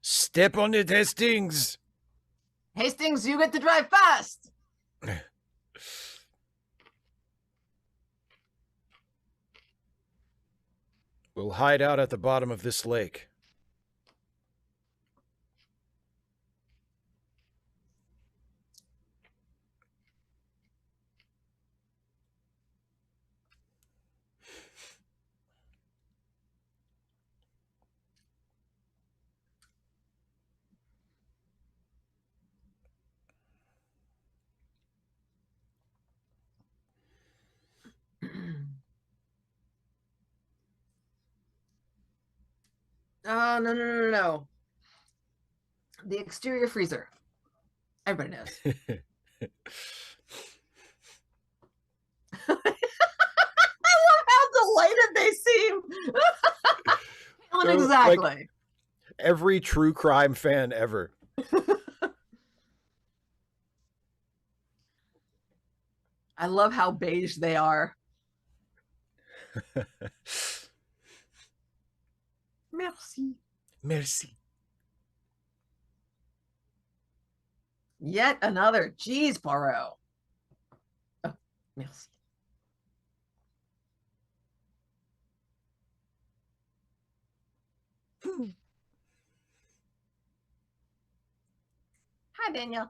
Step on it, Hastings. Hastings, you get to drive fast. We'll hide out at the bottom of this lake. Oh, no. The exterior freezer. Everybody knows. I love how delighted they seem. Exactly. Like every true crime fan ever. I love how beige they are. Merci. Merci. Yet another. Jeez, Poirot. Oh, merci. Hi, Daniel.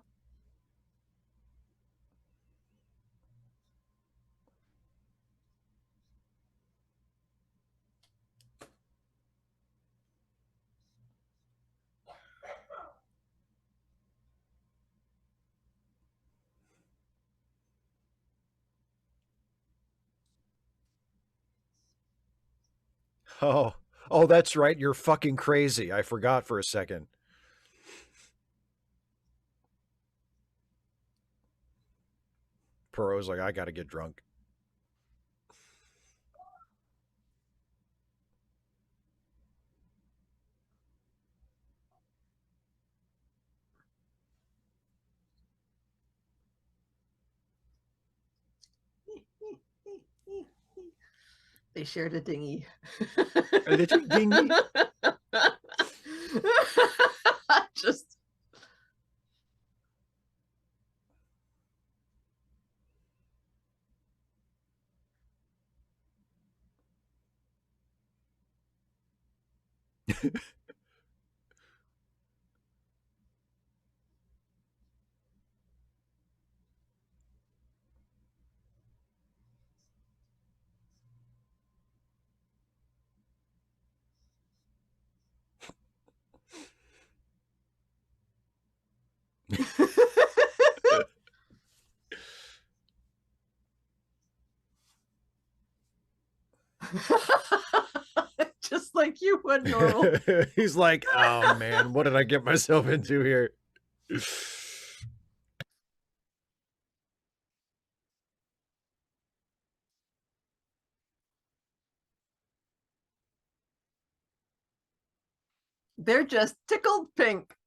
Oh, that's right. You're fucking crazy. I forgot for a second. Poirot's like, I gotta get drunk. They shared a dinghy. A little dinghy. Just just like you would normal. He's like, oh man, what did I get myself into here? They're just tickled pink.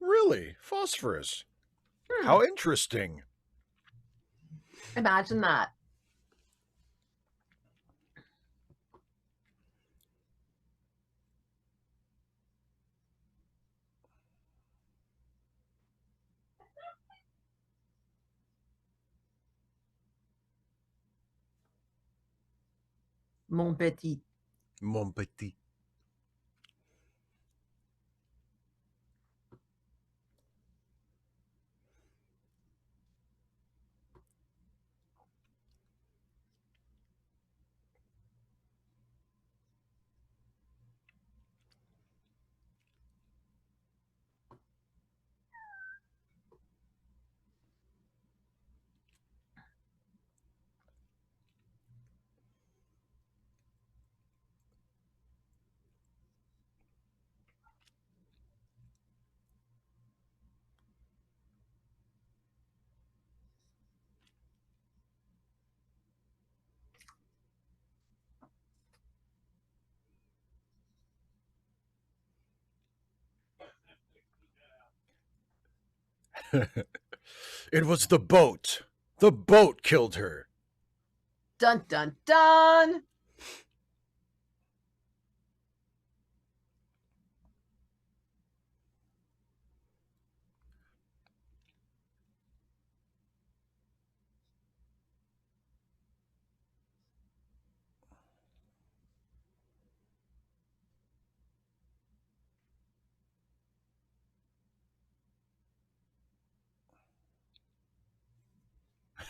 Really? Phosphorus? Hmm. How interesting. Imagine that. Mon petit. Mon petit. It was the boat. The boat killed her. Dun dun dun.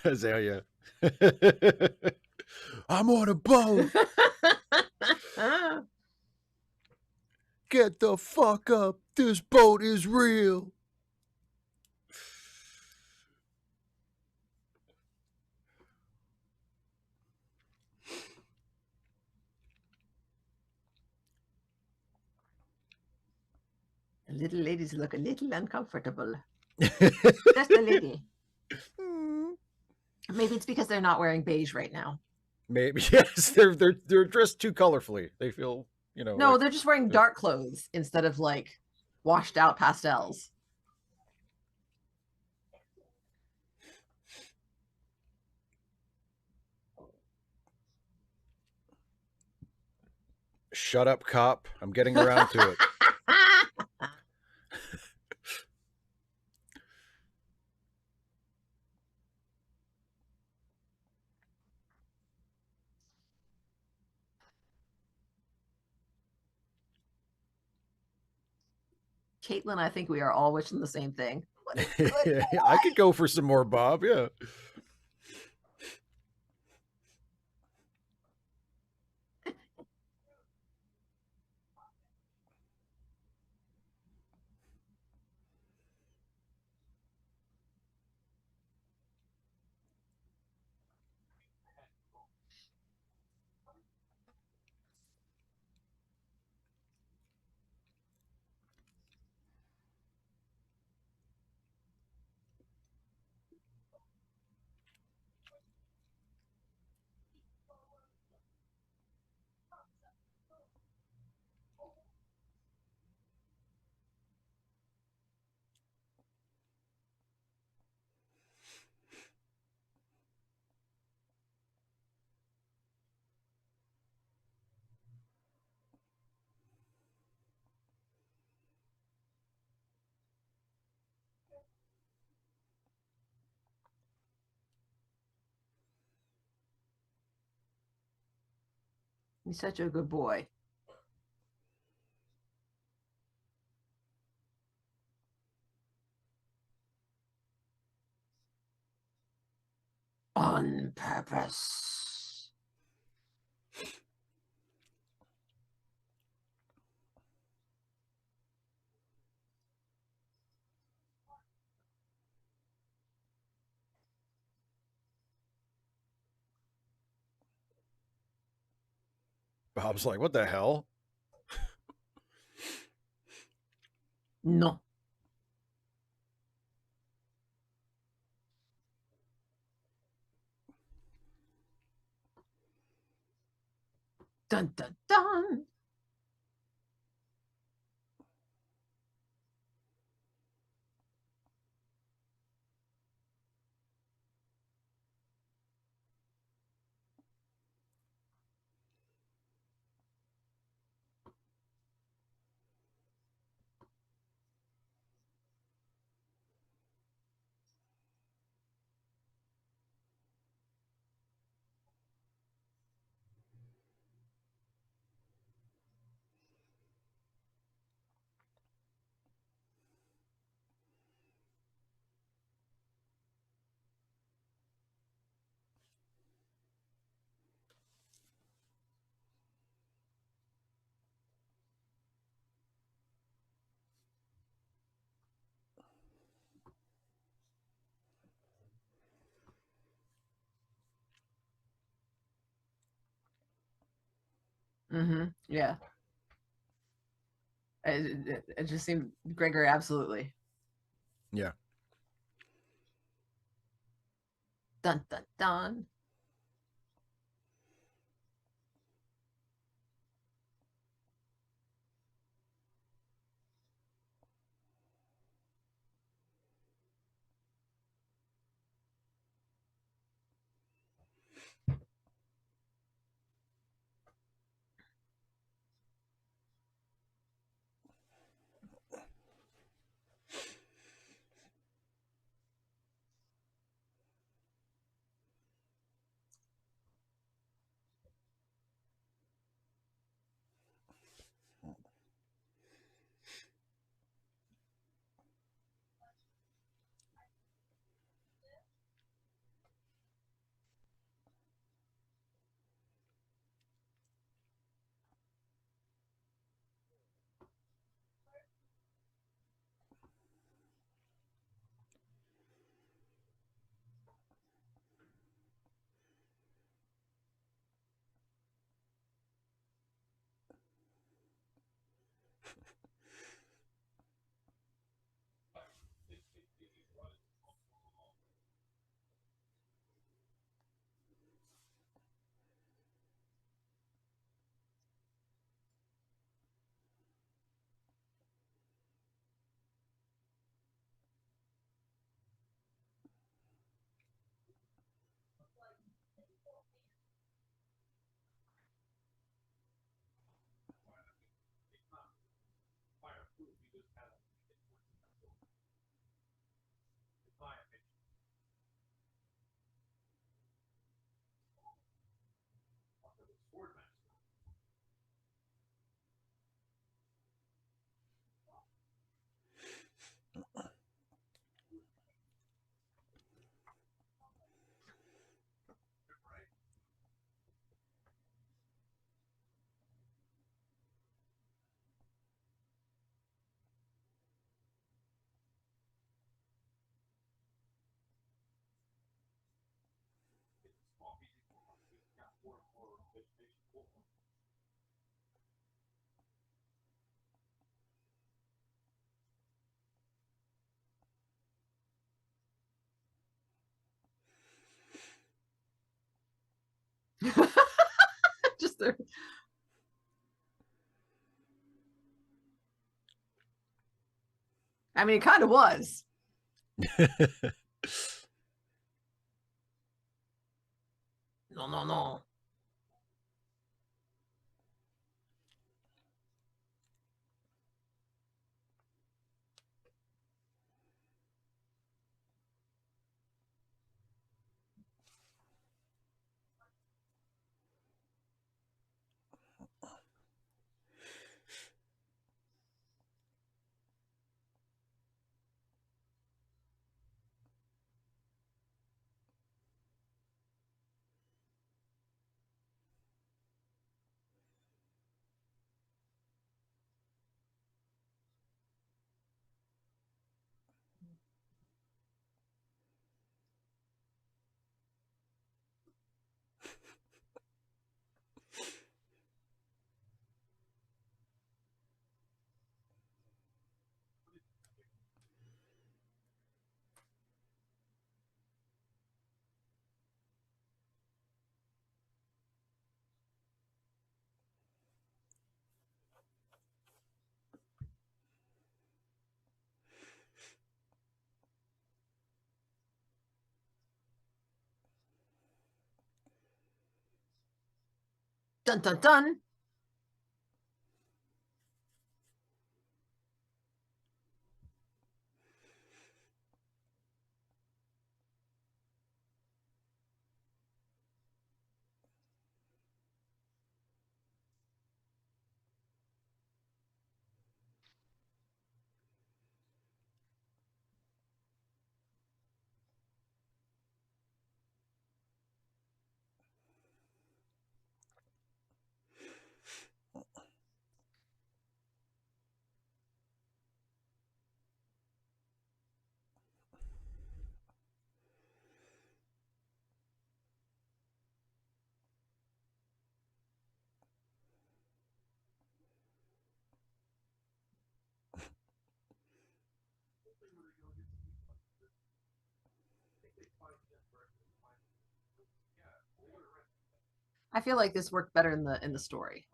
Azalea. I'm on a boat. Get the fuck up. This boat is real. The little ladies look a little uncomfortable. Just a little. Maybe it's because they're not wearing beige right now. Maybe yes, they're dressed too colorfully. They feel, No, like they're just wearing dark clothes instead of like washed out pastels. shut up, cop. I'm getting around to it. Caitlin, I think we are all wishing the same thing. What a good I boy. could go for some more Bob. Yeah. He's such a good boy. On purpose. Bob's like, what the hell? No. Dun dun dun. Mm-hmm. Yeah. It just seemed Gregor, absolutely. Yeah. Dun dun dun. I mean, it kind of was. No, no, no. Dun dun dun. I feel like this worked better in the story.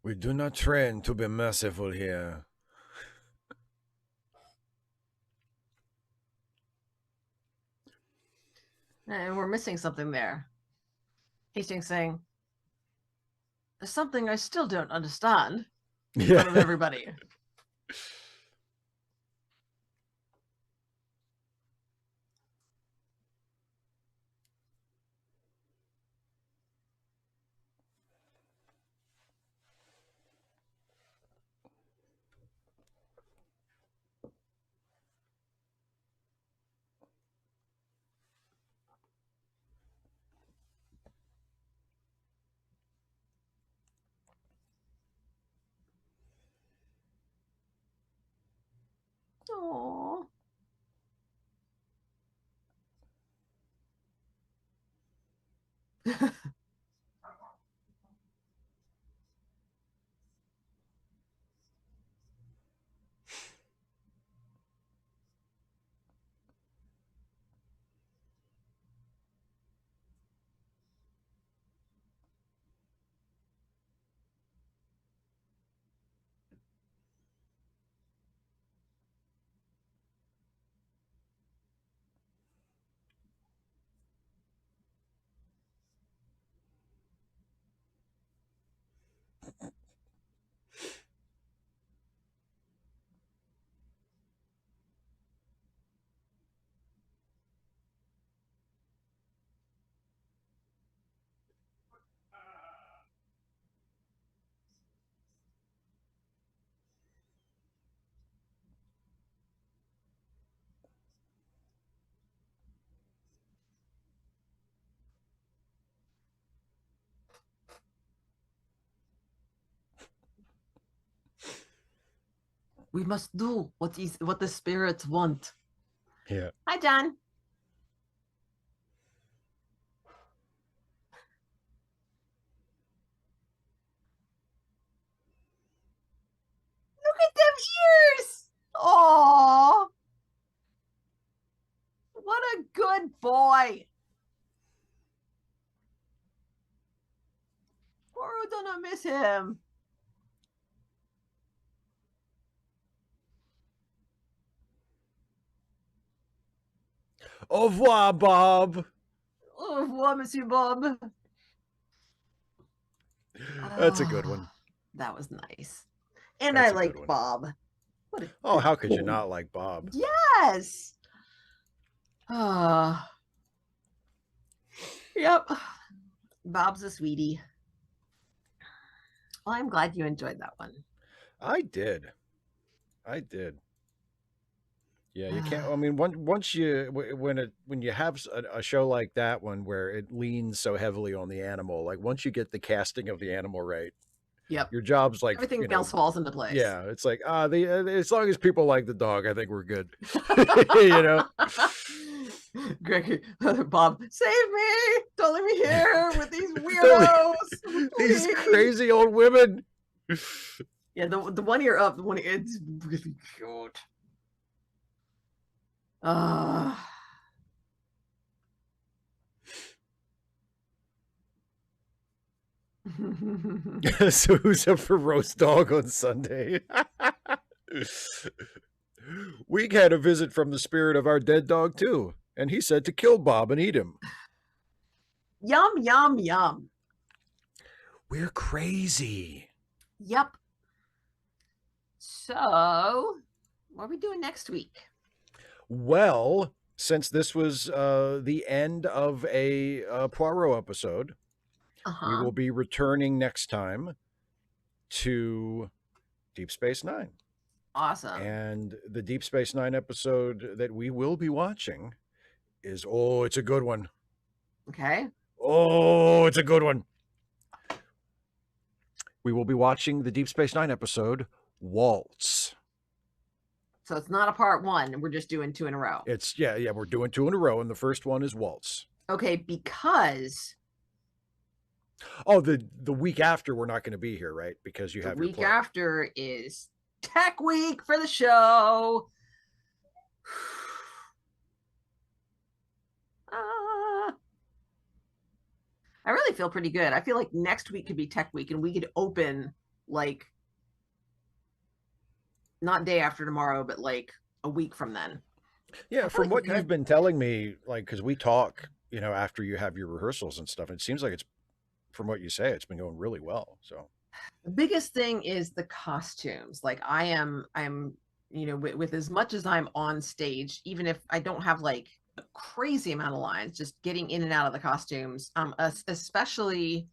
We do not train to be merciful here. And we're missing something there. Hastings saying, there's something I still don't understand in front of everybody. Aww. We must do what the spirits want. Yeah. Hi, John. Look at them ears. Oh, what a good boy. Poirot gonna miss him. Au revoir, Bob. Au revoir, Monsieur Bob. That's a good one. That was nice. And That's I a good like one. Bob. Oh, how could you not like Bob? Yes. Yep. Bob's a sweetie. Well, I'm glad you enjoyed that one. I did. Yeah, you can't. I mean, once you when you have a show like that one where it leans so heavily on the animal, like once you get the casting of the animal right, Yep. your job's like Everything else falls into place. Yeah, it's like as long as people like the dog, I think we're good. You know. Greg, Bob, save me! Don't leave me here with these weirdos. These crazy old women. Yeah, the one ear up, the one ear, it's really cute. So who's up for roast dog on Sunday? We had a visit from the spirit of our dead dog too, and he said to kill Bob and eat him. Yum, yum, yum. We're crazy. Yep. So, what are we doing next week? Well, since this was the end of a Poirot episode, we will be returning next time to Deep Space Nine. Awesome. And the Deep Space Nine episode that we will be watching is, it's a good one. Okay. Oh, it's a good one. We will be watching the Deep Space Nine episode, Waltz. So it's not a part one. We're just doing two in a row. It's, we're doing two in a row, and the first one is Waltz. Okay, because... Oh, the week after, we're not going to be here, right? Because you have the week after is Tech Week for the show. I really feel pretty good. I feel like next week could be Tech Week and we could open like not day after tomorrow, but like a week from then. Yeah, I feel from like we what you've could. been telling me, like, because we talk, after you have your rehearsals and stuff, it seems like it's, from what you say, it's been going really well. So, The biggest thing is the costumes. Like I'm, with as much as I'm on stage, even if I don't have like a crazy amount of lines, just getting in and out of the costumes, especially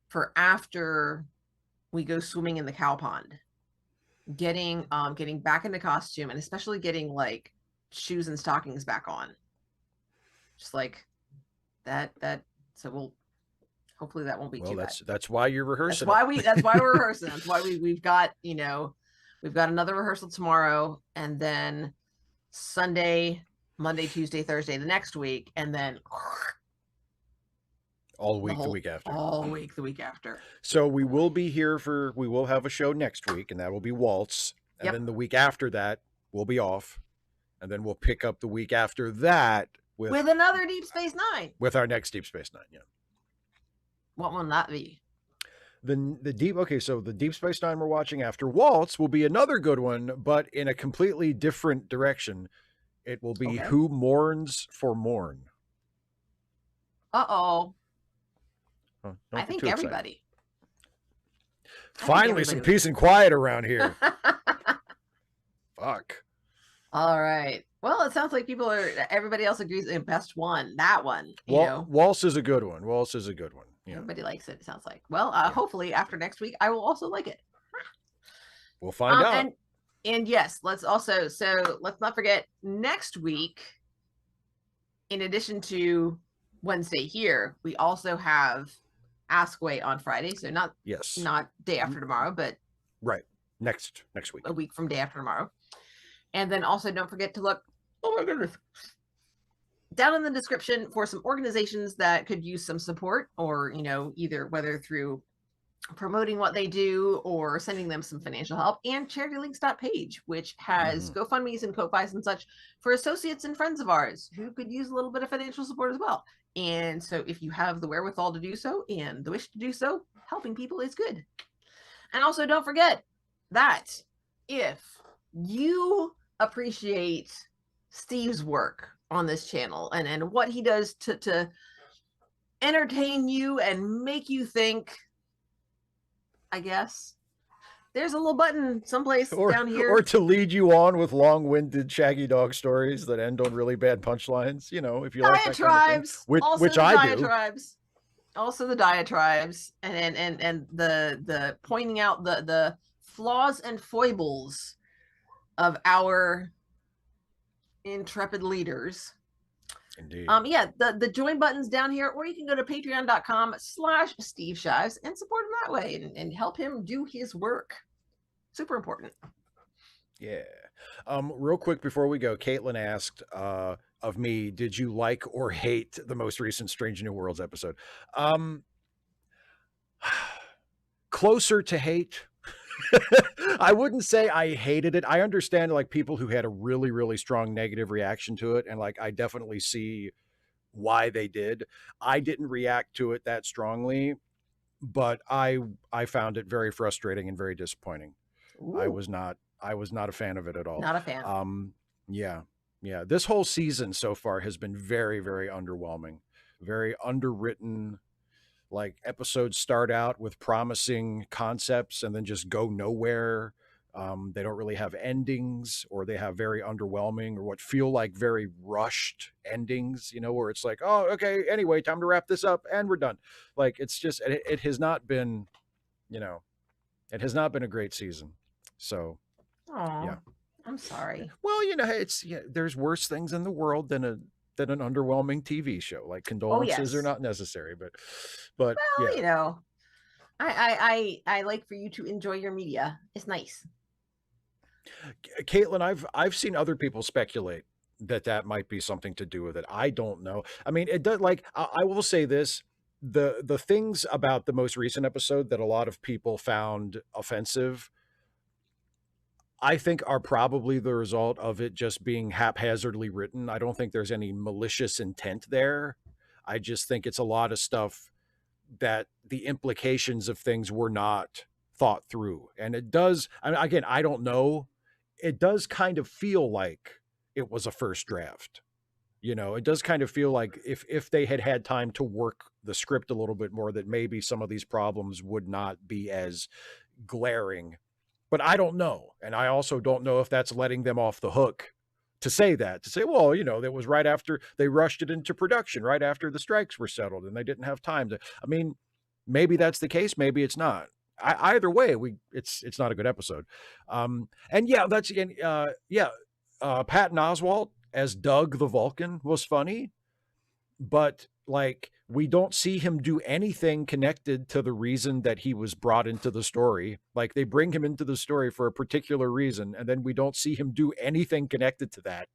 for after we go swimming in the cow pond, getting back into costume, and especially getting like shoes and stockings back on, just like that. So we'll hopefully that won't be well, too bad. that's why you're That's rehearsing it. why we're rehearsing. That's why we've got, we've got another rehearsal tomorrow, and then Sunday, Monday, Tuesday, Thursday the next week, and then All week the week after. all week the week after. So we will be here we will have a show next week, and that will be Waltz. And Yep. then the week after that, we'll be off. And then we'll pick up the week after that with another Deep Space Nine. With our next Deep Space Nine, yeah. What will that be? So the Deep Space Nine we're watching after Waltz will be another good one, but in a completely different direction. It will be Who Mourns for Morn. Uh-oh. I think everybody. Finally, some peace and quiet around here. Fuck. All right. Well, it sounds like everybody else agrees the best one. That one. Waltz is a good one. Waltz is a good one. Yeah. Everybody likes it, it sounds like. Well, hopefully after next week, I will also like it. We'll find out. And yes, let's not forget next week, in addition to Wednesday here, we also have Askway on Friday. So not day after tomorrow, but right. Next week. A week from day after tomorrow. And then also don't forget to look, oh my goodness, down in the description for some organizations that could use some support, or, either whether through promoting what they do or sending them some financial help, and charitylinks.page, which has GoFundMe's and Ko-Fi's and such for associates and friends of ours who could use a little bit of financial support as well. And so if you have the wherewithal to do so and the wish to do so, helping people is good. And also don't forget that if you appreciate Steve's work on this channel and what he does to entertain you and make you think, I guess there's a little button someplace down here, or to lead you on with long-winded shaggy dog stories that end on really bad punchlines. If you like that kind of thing, which I do. Also the diatribes and the pointing out the flaws and foibles of our intrepid leaders. Indeed. The join button's down here, or you can go to patreon.com/Steve Shives and support him that way and help him do his work. Super important. Yeah. Real quick before we go, Caitlin asked of me, did you like or hate the most recent Strange New Worlds episode? Closer to hate. I wouldn't say I hated it. I understand like people who had a really, really strong negative reaction to it. And like, I definitely see why they did. I didn't react to it that strongly, but I found it very frustrating and very disappointing. Ooh. I was not a fan of it at all. Not a fan. Yeah. This whole season so far has been very, very underwhelming, very underwritten. Like episodes start out with promising concepts and then just go nowhere. They don't really have endings, or they have very underwhelming or what feel like very rushed endings, where it's like, oh, okay, anyway, time to wrap this up and we're done. Like, it's just, it has not been, it has not been a great season. So, yeah. I'm sorry. Well, there's worse things in the world than an underwhelming TV show. Like condolences are not necessary, but well, yeah. I like for you to enjoy your media. It's nice. Caitlin, I've seen other people speculate that might be something to do with it. I don't know. I mean, it does. Like, I will say this: the things about the most recent episode that a lot of people found offensive, I think are probably the result of it just being haphazardly written. I don't think there's any malicious intent there. I just think it's a lot of stuff that the implications of things were not thought through. And it does, I mean, again, I don't know, it does kind of feel like it was a first draft. You know, it does kind of feel like if they had had time to work the script a little bit more, that maybe some of these problems would not be as glaring. But I don't know. And I also don't know if that's letting them off the hook to say that, to say, well, you know, that was right after they rushed it into production, right after the strikes were settled and they didn't have time to, I mean, maybe that's the case. Maybe it's not. Either way, it's not a good episode. And yeah, that's again, yeah, Patton Oswalt as Doug the Vulcan was funny, but like we don't see him do anything connected to the reason that he was brought into the story. Like they bring him into the story for a particular reason, and then we don't see him do anything connected to that.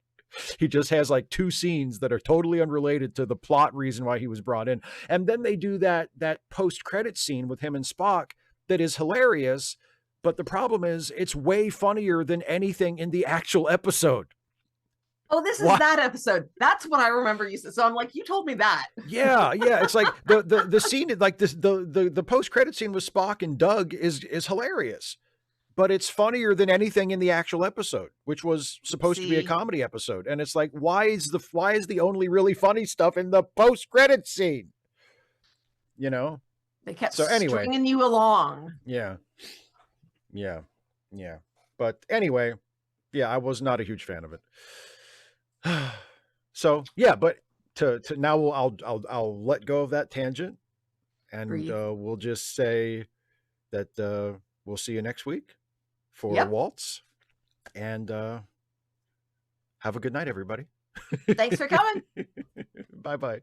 He just has like two scenes that are totally unrelated to the plot reason why he was brought in. And then they do that post-credit scene with him and Spock that is hilarious, but the problem is it's way funnier than anything in the actual episode. Oh, this is that episode. That's what I remember you said. So I'm like, you told me that. Yeah. It's like the scene, like this, the post-credit scene with Spock and Doug is hilarious, but it's funnier than anything in the actual episode, which was supposed to be a comedy episode. And it's like, why is the only really funny stuff in the post-credit scene? You know? They kept stringing you along. Yeah. But anyway, yeah, I was not a huge fan of it. So yeah, but to now I'll let go of that tangent, and we'll just say that we'll see you next week for Waltz, and have a good night, everybody. Thanks for coming. Bye.